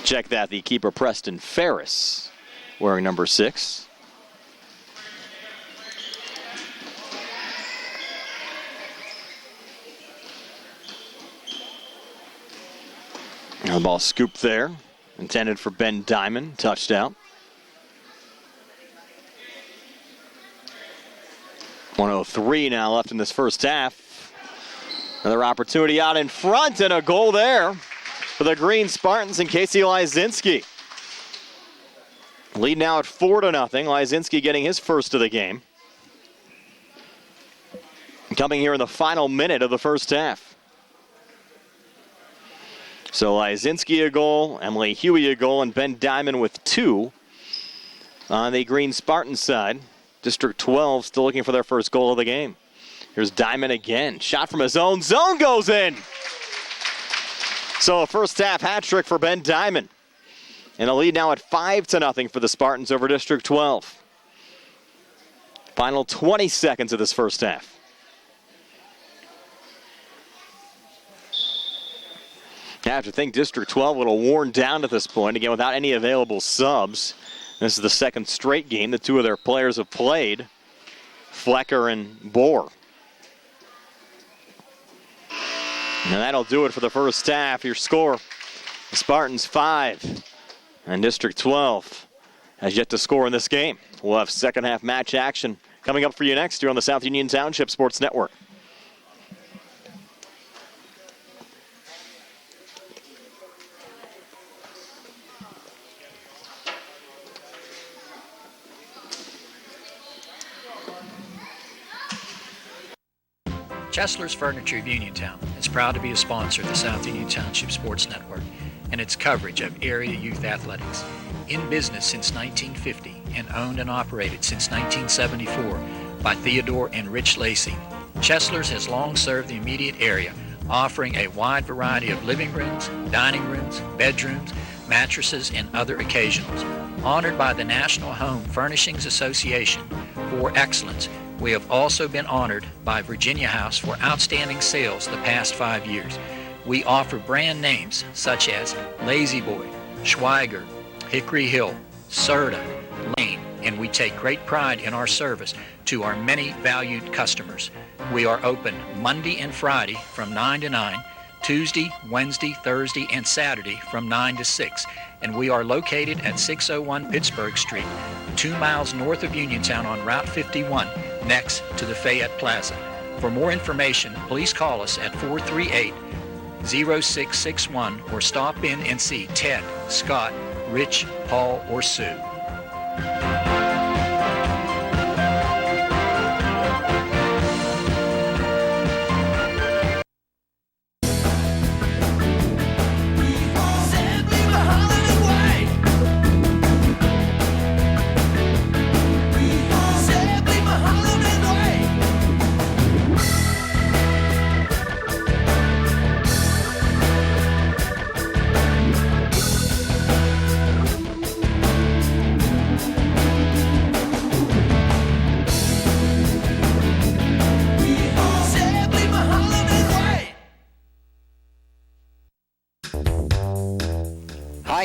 Check that, the keeper Preston Ferris, wearing number 6. The ball scooped there, intended for Ben Diamond, touchdown. 1:03 now left in this first half. Another opportunity out in front and a goal there for the Green Spartans and Casey Lysinski. Lead now at 4-0. Lysinski getting his first of the game. Coming here in the final minute of the first half. So Lysinski a goal, Emily Huey a goal, and Ben Diamond with 2 on the Green Spartan side. District 12 still looking for their first goal of the game. Here's Diamond again. Shot from his own zone goes in. So a first half hat trick for Ben Diamond. And a lead now at 5-0 for the Spartans over District 12. Final 20 seconds of this first half. I have to think District 12 a little worn down at this point, again without any available subs. This is the second straight game that 2 of their players have played, Flecker and Bohr. And that'll do it for the first half. Your score, the Spartans 5, and District 12 has yet to score in this game. We'll have second half match action coming up for you next here on the South Union Township Sports Network. Chesler's Furniture of Uniontown is proud to be a sponsor of the South Union Township Sports Network and its coverage of area youth athletics. In business since 1950 and owned and operated since 1974 by Theodore and Rich Lacey, Chesler's has long served the immediate area, offering a wide variety of living rooms, dining rooms, bedrooms, mattresses, and other occasionals. Honored by the National Home Furnishings Association for excellence, we have also been honored by Virginia House for outstanding sales the past 5 years. We offer brand names such as Lazy Boy, Schweiger, Hickory Hill, Serta, Lane, and we take great pride in our service to our many valued customers. We are open Monday and Friday from 9 to 9, Tuesday, Wednesday, Thursday, and Saturday from 9 to 6. And we are located at 601 Pittsburgh Street, 2 miles north of Uniontown on Route 51, next to the Fayette Plaza. For more information, please call us at 438-0661 or stop in and see Ted, Scott, Rich, Paul, or Sue.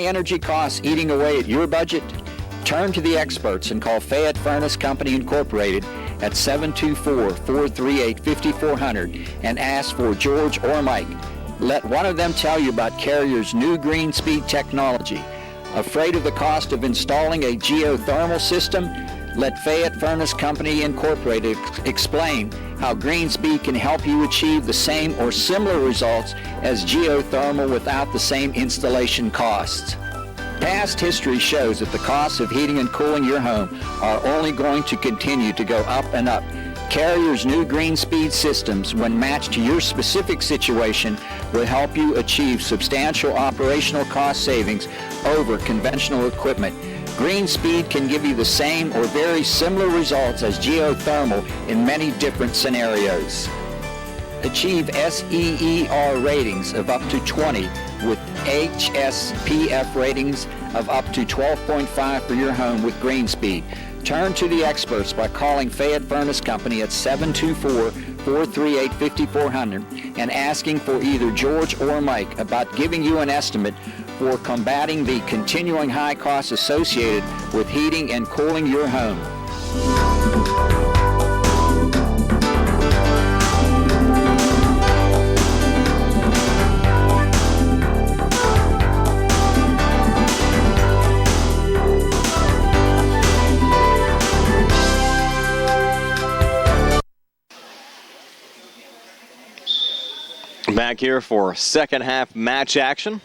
Energy costs eating away at your budget? Turn to the experts and call Fayette Furnace Company Incorporated at 724-438-5400 and ask for George or Mike. Let one of them tell you about Carrier's new green speed technology. Afraid of the cost of installing a geothermal system? Let Fayette Furnace Company Incorporated explain how green speed can help you achieve the same or similar results as geothermal without the same installation costs. Past history shows that the costs of heating and cooling your home are only going to continue to go up and up. Carrier's new Green Speed systems, when matched to your specific situation, will help you achieve substantial operational cost savings over conventional equipment. Green Speed can give you the same or very similar results as geothermal in many different scenarios. Achieve SEER ratings of up to 20 with HSPF ratings of up to 12.5 for your home with Green Speed. Turn to the experts by calling Fayette Furnace Company at 724-438-5400 and asking for either George or Mike about giving you an estimate for combating the continuing high costs associated with heating and cooling your home. Back here for second half match action.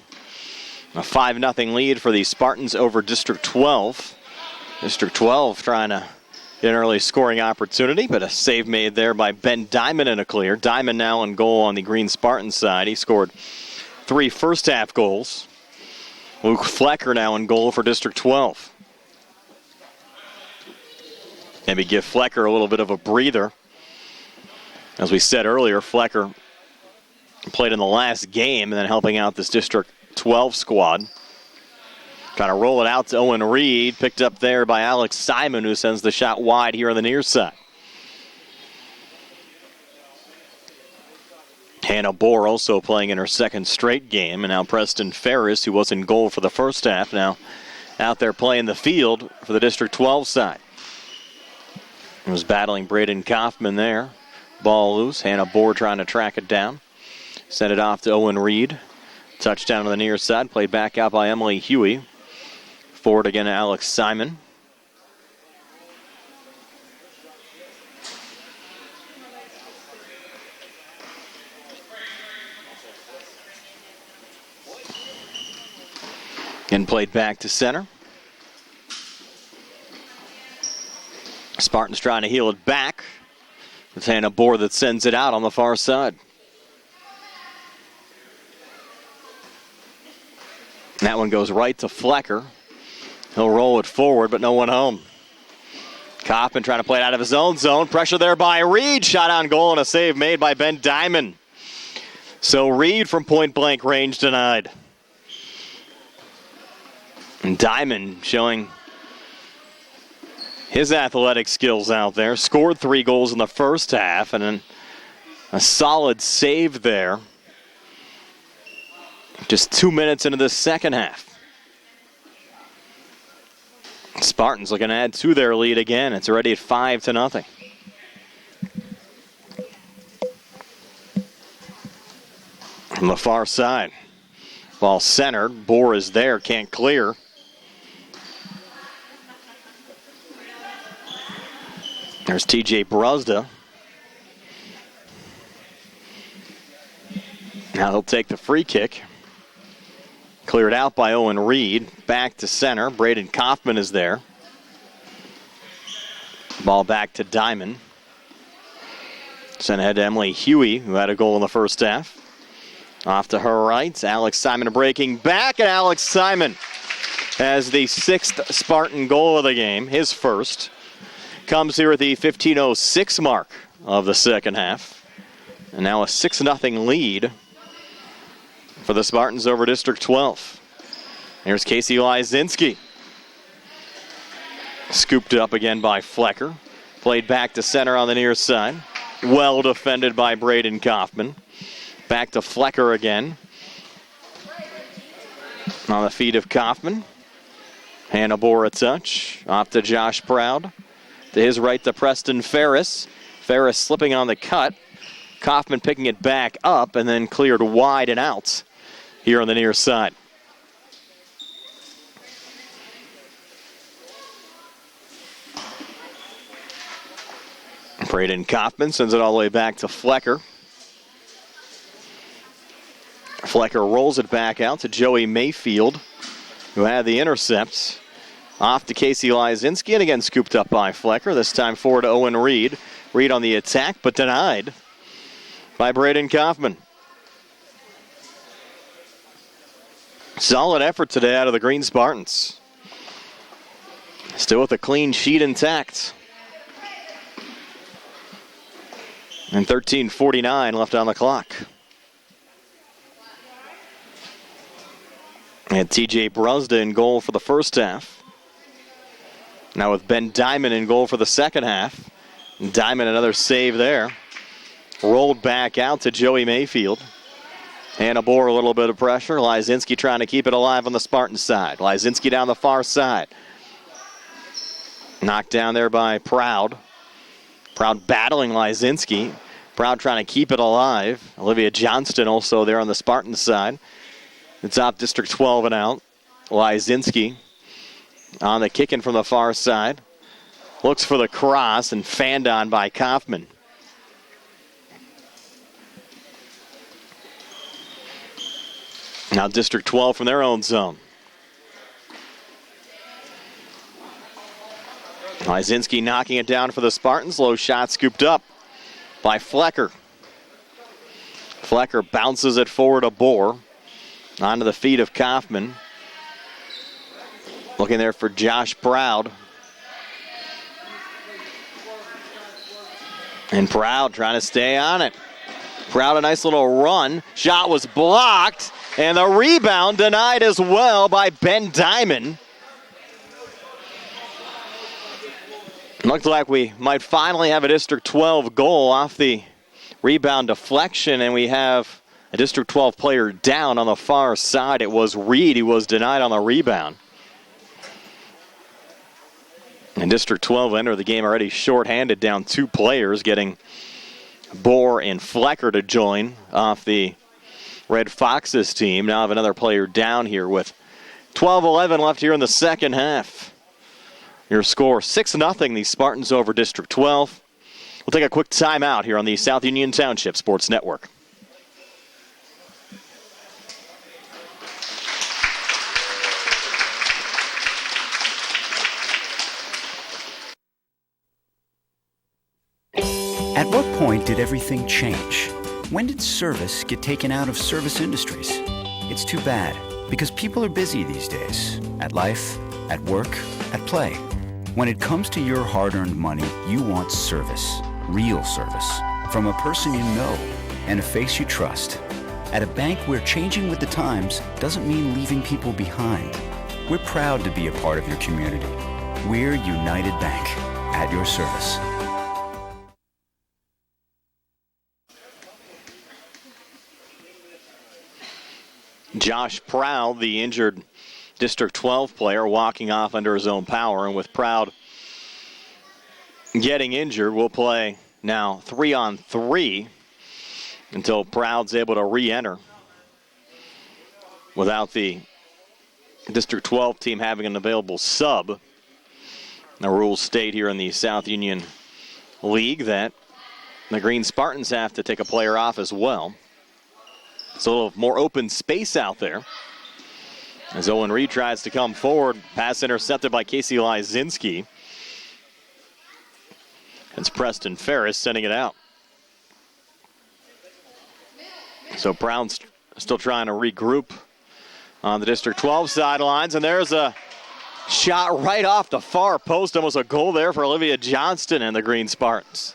A 5-0 lead for the Spartans over District 12. District 12 trying to get an early scoring opportunity, but a save made there by Ben Diamond in a clear. Diamond now in goal on the Green Spartans side. He scored 3 first half goals. Luke Flecker now in goal for District 12. Maybe give Flecker a little bit of a breather. As we said earlier, Flecker played in the last game and then helping out this District 12 squad. Trying to roll it out to Owen Reed. Picked up there by Alex Simon, who sends the shot wide here on the near side. Hannah Bohr also playing in her second straight game. And now Preston Ferris, who was in goal for the first half, now out there playing the field for the District 12 side. He was battling Braden Kaufman there. Ball loose. Hannah Bohr trying to track it down. Sent it off to Owen Reed. Touchdown on the near side. Played back out by Emily Huey. Forward again to Alex Simon. And played back to center. Spartans trying to heel it back. It's Hannah Bohr that sends it out on the far side. That one goes right to Flecker. He'll roll it forward, but no one home. Kaufman trying to play it out of his own zone. Pressure there by Reed. Shot on goal and a save made by Ben Diamond. So Reed from point-blank range denied. And Diamond showing his athletic skills out there. Scored 3 goals in the first half and then a solid save there. Just 2 minutes into the second half. Spartans looking to add to their lead again. It's already at 5-0. From the far side. Ball centered. Bohr is there. Can't clear. There's TJ Bruzda. Now he'll take the free kick. Cleared out by Owen Reed. Back to center. Braden Kaufman is there. Ball back to Diamond. Sent ahead to Emily Huey, who had a goal in the first half. Off to her right. Alex Simon breaking back, and Alex Simon has the 6th Spartan goal of the game, his first. Comes here at the 15:06 mark of the second half. And now a 6-0 lead for the Spartans over District 12. Here's Casey Lysinski. Scooped up again by Flecker. Played back to center on the near side. Well defended by Braden Kaufman. Back to Flecker again. On the feet of Kaufman. Hannah Bohr a touch. Off to Josh Proud. To his right to Preston Ferris. Ferris slipping on the cut. Kaufman picking it back up and then cleared wide and out here on the near side. Braden Kaufman sends it all the way back to Flecker. Flecker rolls it back out to Joey Mayfield. who had the intercept. Off to Casey Lysinski, and again scooped up by Flecker. This time forward to Owen Reed. Reed on the attack, but denied by Braden Kaufman. Solid effort today out of the Green Spartans. Still with a clean sheet intact. And 13:49 left on the clock. And TJ Brusda in goal for the first half. Now with Ben Diamond in goal for the second half. Diamond another save there. Rolled back out to Joey Mayfield. Hannah Bohr a little bit of pressure. Lysinski trying to keep it alive on the Spartan side. Lysinski down the far side. Knocked down there by Proud. Proud battling Lysinski. Proud trying to keep it alive. Olivia Johnston also there on the Spartan side. It's off District 12 and out. Lysinski on the kicking from the far side. Looks for the cross and fanned on by Kaufman. Now District 12 from their own zone. Lysinski knocking it down for the Spartans. Low shot scooped up by Flecker. Flecker bounces it forward to Bohr. Onto the feet of Kaufman. Looking there for Josh Proud. And Proud trying to stay on it. Proud a nice little run. Shot was blocked. And the rebound denied as well by Ben Diamond. Looked like we might finally have a District 12 goal off the rebound deflection. And we have a District 12 player down on the far side. It was Reed who was denied on the rebound. And District 12 entered the game already shorthanded, down 2 players, getting Bohr and Flecker to join off the Red Foxes team. Now have another player down here with 12:11 left here in the second half. Your score 6-0, the Spartans over District 12. We'll take a quick timeout here on the South Union Township Sports Network. At what point did everything change? When did service get taken out of service industries? It's too bad, because people are busy these days. At life, at work, at play. When it comes to your hard-earned money, you want service. Real service. From a person you know and a face you trust. At a bank where changing with the times doesn't mean leaving people behind. We're proud to be a part of your community. We're United Bank. At your service. Josh Proud, the injured District 12 player, walking off under his own power. And with Proud getting injured, we'll play now 3-on-3 until Proud's able to re-enter without the District 12 team having an available sub. The rules state here in the South Union League that the Green Spartans have to take a player off as well. It's a little more open space out there. As Owen Reed tries to come forward, pass intercepted by Casey Lysinski. It's Preston Ferris sending it out. So Brown's still trying to regroup on the District 12 sidelines, and there's a shot right off the far post. Almost a goal there for Olivia Johnston and the Green Spartans.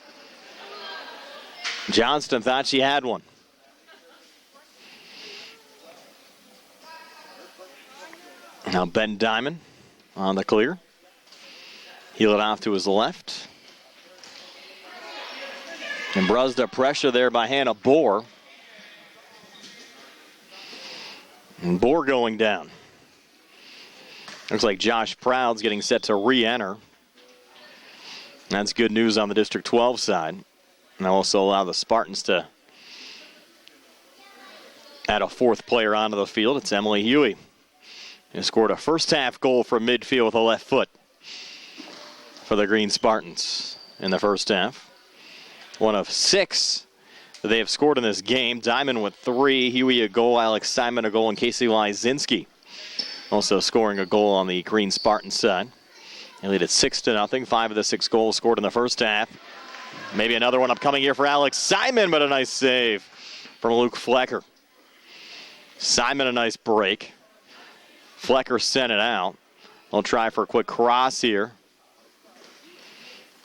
Johnston thought she had one. Now Ben Diamond on the clear. Heel it off to his left. And Brusda pressure there by Hannah Bohr. And Bohr going down. Looks like Josh Proud's getting set to re-enter. That's good news on the District 12 side. And I'll also allow the Spartans to add a fourth player onto the field. It's Emily Huey. He scored a first half goal from midfield with a left foot for the Green Spartans in the first half. One of 6 that they have scored in this game. Diamond with 3, Huey a goal, Alex Simon a goal, and Casey Lysinski Also scoring a goal on the Green Spartans side. They lead at 6-0. 5 of the 6 goals scored in the first half. Maybe another one upcoming here for Alex Simon, but a nice save from Luke Flecker. Simon, a nice break. Flecker sent it out. They'll try for a quick cross here.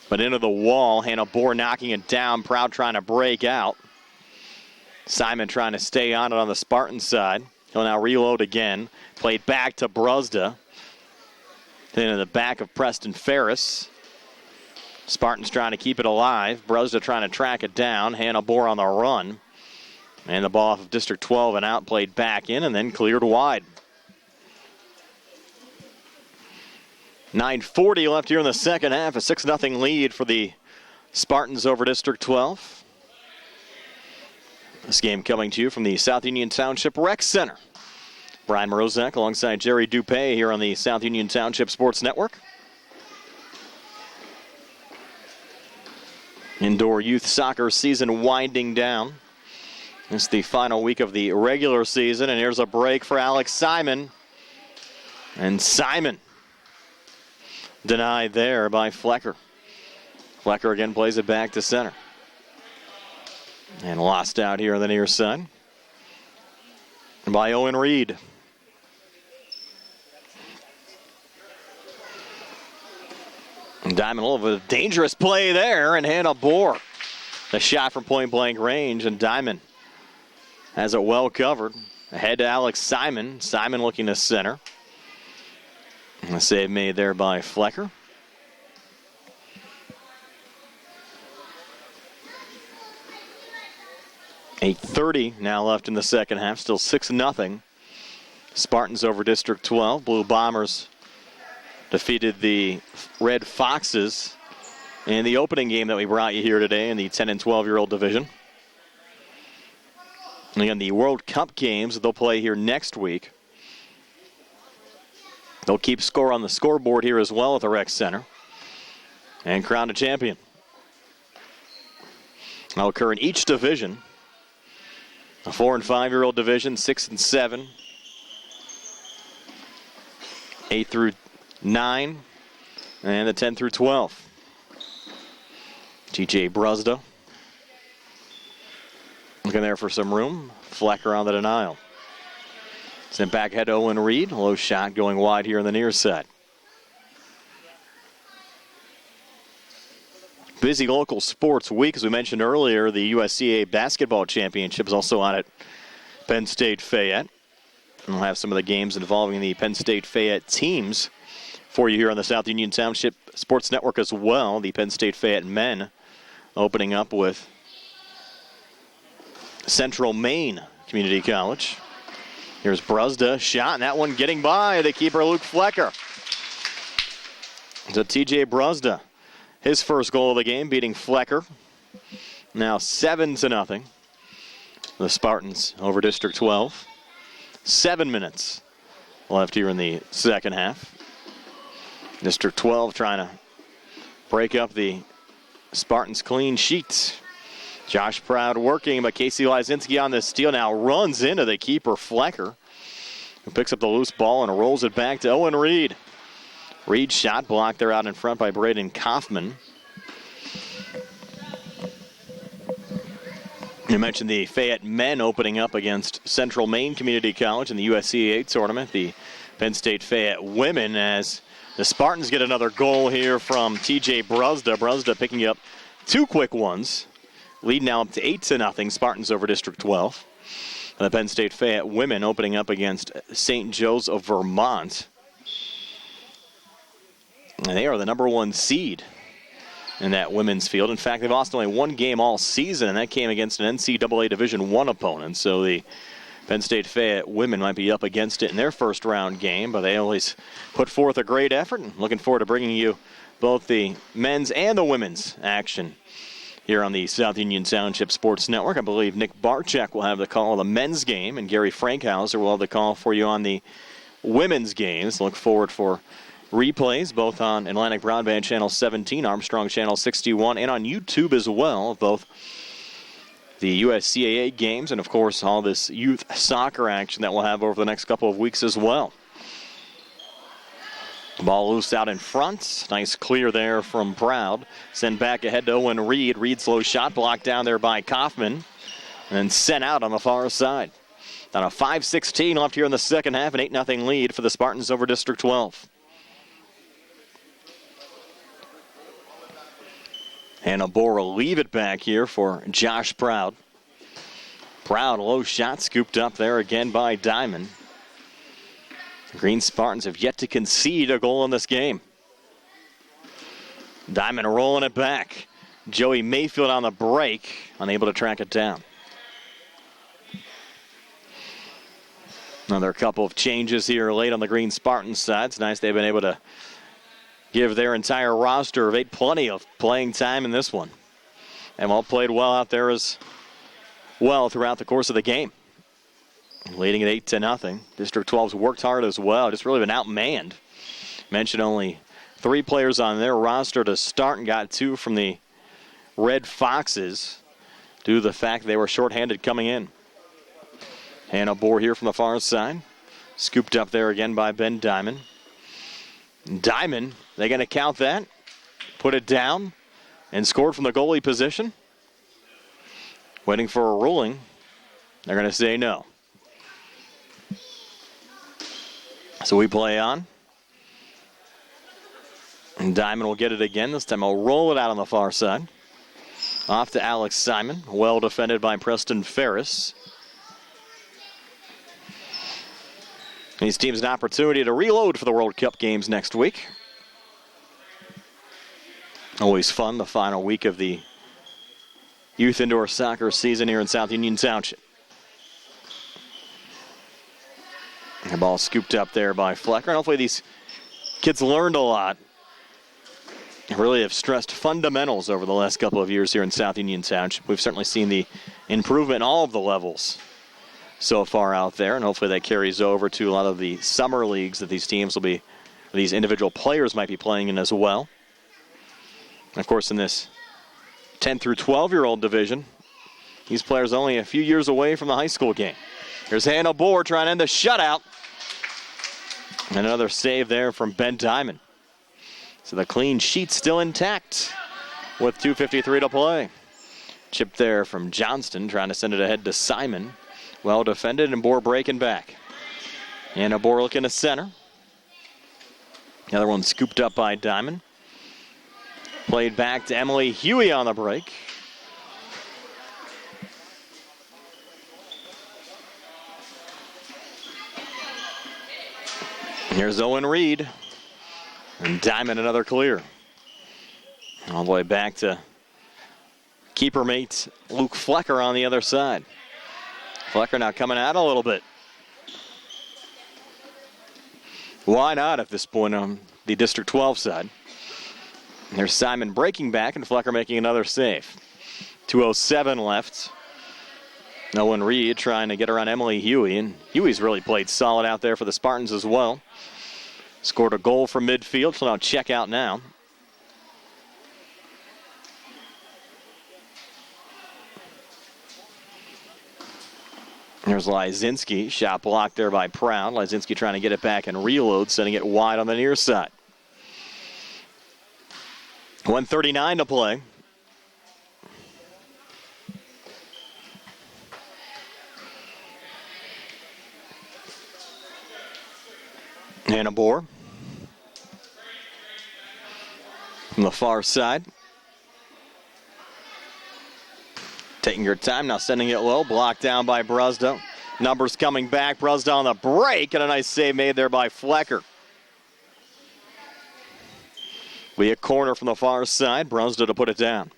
But into the wall, Hannah Bohr knocking it down. Proud trying to break out. Simon trying to stay on it on the Spartan side. He'll now reload again. Played back to Brusda. Then in the back of Preston Ferris. Spartans trying to keep it alive. Brusda trying to track it down. Hannah Bohr on the run. And the ball off of District 12 and out, played back in and then cleared wide. 9:40 left here in the second half. A 6-0 lead for the Spartans over District 12. This game coming to you from the South Union Township Rec Center. Brian Morozek alongside Jerry Dupay here on the South Union Township Sports Network. Indoor youth soccer season winding down. It's the final week of the regular season, and here's a break for Alex Simon. And Simon denied there by Flecker. Flecker again plays it back to center. And lost out here on the near side by Owen Reed. And Diamond, a little bit of dangerous play there, and Hannah Bohr. The shot from point-blank range, and Diamond has it well covered. Ahead to Alex Simon. Simon looking to center. And a save made there by Flecker. .8:30 now left in the second half. Still 6-0. Spartans over District 12. Blue Bombers defeated the Red Foxes in the opening game that we brought you here today in the 10 and 12-year-old division. And again, the World Cup games they'll play here next week. They'll keep score on the scoreboard here as well at the Rec Center and crown a champion. That'll occur in each division. A 4 and 5-year-old division, 6 and 7, 8 through 9, and the 10 through 12. TJ Brusda looking there for some room. Flecker on the denial. Sent back ahead to Owen Reed. Low shot going wide here on the near side. Busy local sports week. As we mentioned earlier, the USCA Basketball Championship is also on at Penn State Fayette. And we'll have some of the games involving the Penn State Fayette teams for you here on the South Union Township Sports Network as well. The Penn State Fayette men opening up with Central Maine Community College. Here's Brusda, shot, and that one getting by the keeper, Luke Flecker. So TJ Brusda, his first goal of the game, beating Flecker. Now 7-0. The Spartans over District 12. 7 minutes left here in the second half. District 12 trying to break up the Spartans' clean sheet. Josh Proud working, but Casey Lysinski on the steal now runs into the keeper, Flecker, who picks up the loose ball and rolls it back to Owen Reed. Reed shot blocked there out in front by Braden Kaufman. You mentioned the Fayette men opening up against Central Maine Community College in the USCA tournament. The Penn State Fayette women, as the Spartans get another goal here from TJ Brusda. Brusda picking up 2 quick ones. Lead now up to 8-0. Spartans over District 12. And the Penn State Fayette women opening up against St. Joe's of Vermont. And they are the number 1 seed in that women's field. In fact, they've lost only 1 game all season, and that came against an NCAA Division I opponent. So the Penn State Fayette women might be up against it in their first round game, but they always put forth a great effort. And looking forward to bringing you both the men's and the women's action here on the South Union Township Sports Network. I believe Nick Barczyk will have the call of the men's game, and Gary Frankhauser will have the call for you on the women's games. Look forward for replays both on Atlantic Broadband Channel 17, Armstrong Channel 61, and on YouTube as well, of both the USCAA games and, of course, all this youth soccer action that we'll have over the next couple of weeks as well. Ball loose out in front. Nice clear there from Proud. Send back ahead to Owen Reed. Reed's low shot blocked down there by Kaufman. And sent out on the far side. Down a 5:16 left here in the second half. An 8-0 lead for the Spartans over District 12. Hannah Bohr will leave it back here for Josh Proud. Proud, low shot scooped up there again by Diamond. The Green Spartans have yet to concede a goal in this game. Diamond rolling it back. Joey Mayfield on the break, unable to track it down. Another couple of changes here late on the Green Spartans side. It's nice they've been able to give their entire roster of 8 plenty of playing time in this one. And all played well out there as well throughout the course of the game. Leading at 8-0. District 12's worked hard as well. Just really been outmanned. Mentioned only 3 players on their roster to start and got 2 from the Red Foxes due to the fact they were shorthanded coming in. Hannah Bohr here from the far side. Scooped up there again by Ben Diamond. Diamond, they going to count that, put it down, and scored from the goalie position. Waiting for a ruling. They're going to say no. So we play on. And Diamond will get it again. This time he'll roll it out on the far side. Off to Alex Simon. Well defended by Preston Ferris. These teams an opportunity to reload for the World Cup games next week. Always fun, the final week of the youth indoor soccer season here in South Union Township. The ball scooped up there by Flecker. And hopefully these kids learned a lot. They really have stressed fundamentals over the last couple of years here in South Union Township. We've certainly seen the improvement in all of the levels so far out there, and hopefully that carries over to a lot of the summer leagues that these teams will be, these individual players might be playing in as well. And of course, in this 10 through 12-year-old division, these players only a few years away from the high school game. Here's Hannah Bohr trying to end the shutout. And another save there from Ben Diamond. So the clean sheet still intact with 2:53 to play. Chip there from Johnston, trying to send it ahead to Simon. Well defended, and Bohr breaking back. Hannah Bohr looking to center. The other one scooped up by Diamond. Played back to Emily Huey on the break. Here's Owen Reed. And Diamond another clear. All the way back to keeper mate Luke Flecker on the other side. Flecker now coming out a little bit. Why not at this point on the District 12 side? And there's Simon breaking back and Flecker making another save. 2:07 left. Owen Reed trying to get around Emily Huey, and Huey's really played solid out there for the Spartans as well. Scored a goal from midfield, so now check out now. There's Lysinski, shot blocked there by Proud. Lysinski trying to get it back and reload, sending it wide on the near side. 1:39 to play. Hannah Bohr from the far side. Taking your time, now sending it low, blocked down by Brusda. Numbers coming back, Brusda on the break, and a nice save made there by Flecker. Be a corner from the far side, Brusda to put it down.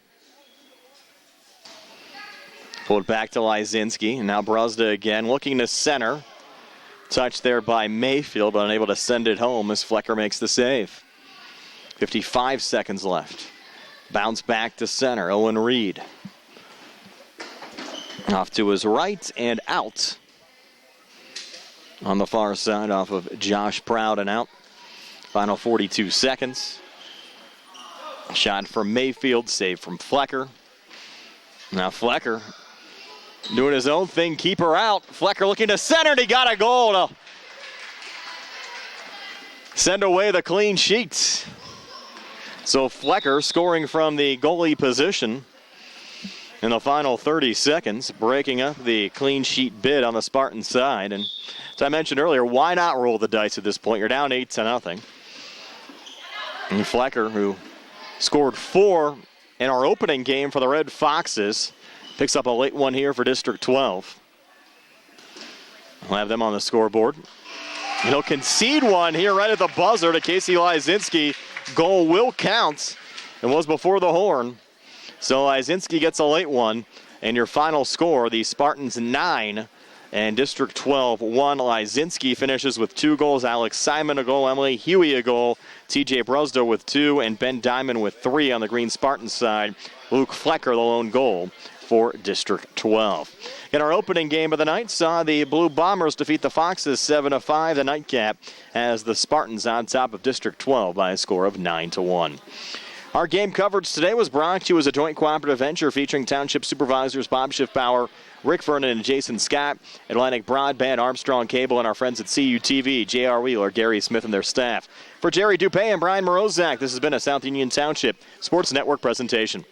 Pulled back to Lysinski, and now Brusda again, looking to center. Touch there by Mayfield, but unable to send it home as Flecker makes the save. 55 seconds left. Bounce back to center, Owen Reed. Off to his right and out. On the far side off of Josh Proud and out. Final 42 seconds. Shot from Mayfield, save from Flecker. Now Flecker doing his own thing, keeper out. Flecker looking to center, and he got a goal to send away the clean sheet. So Flecker scoring from the goalie position in the final 30 seconds, breaking up the clean sheet bid on the Spartan side. And as I mentioned earlier, why not roll the dice at this point? You're down 8-0. And Flecker, who scored 4 in our opening game for the Red Foxes, picks up a late one here for District 12. We'll have them on the scoreboard. He'll concede one here right at the buzzer to Casey Lysinski. Goal will count and was before the horn. So Lysinski gets a late one. And your final score, the Spartans 9 and District 12 1. Lysinski finishes with 2 goals. Alex Simon a goal. Emily Huey a goal. TJ Brusdo with 2. And Ben Diamond with 3 on the Green Spartan side. Luke Flecker the lone goal for District 12. In our opening game of the night, saw the Blue Bombers defeat the Foxes 7-5. The nightcap has the Spartans on top of District 12 by a score of 9-1. Our game coverage today was brought to you as a joint cooperative venture featuring Township supervisors Bob Schiffbauer, Rick Vernon, and Jason Scott, Atlantic Broadband, Armstrong Cable, and our friends at CUTV, J.R. Wheeler, Gary Smith, and their staff. For Jerry Dupay and Brian Morozak, this has been a South Union Township Sports Network presentation.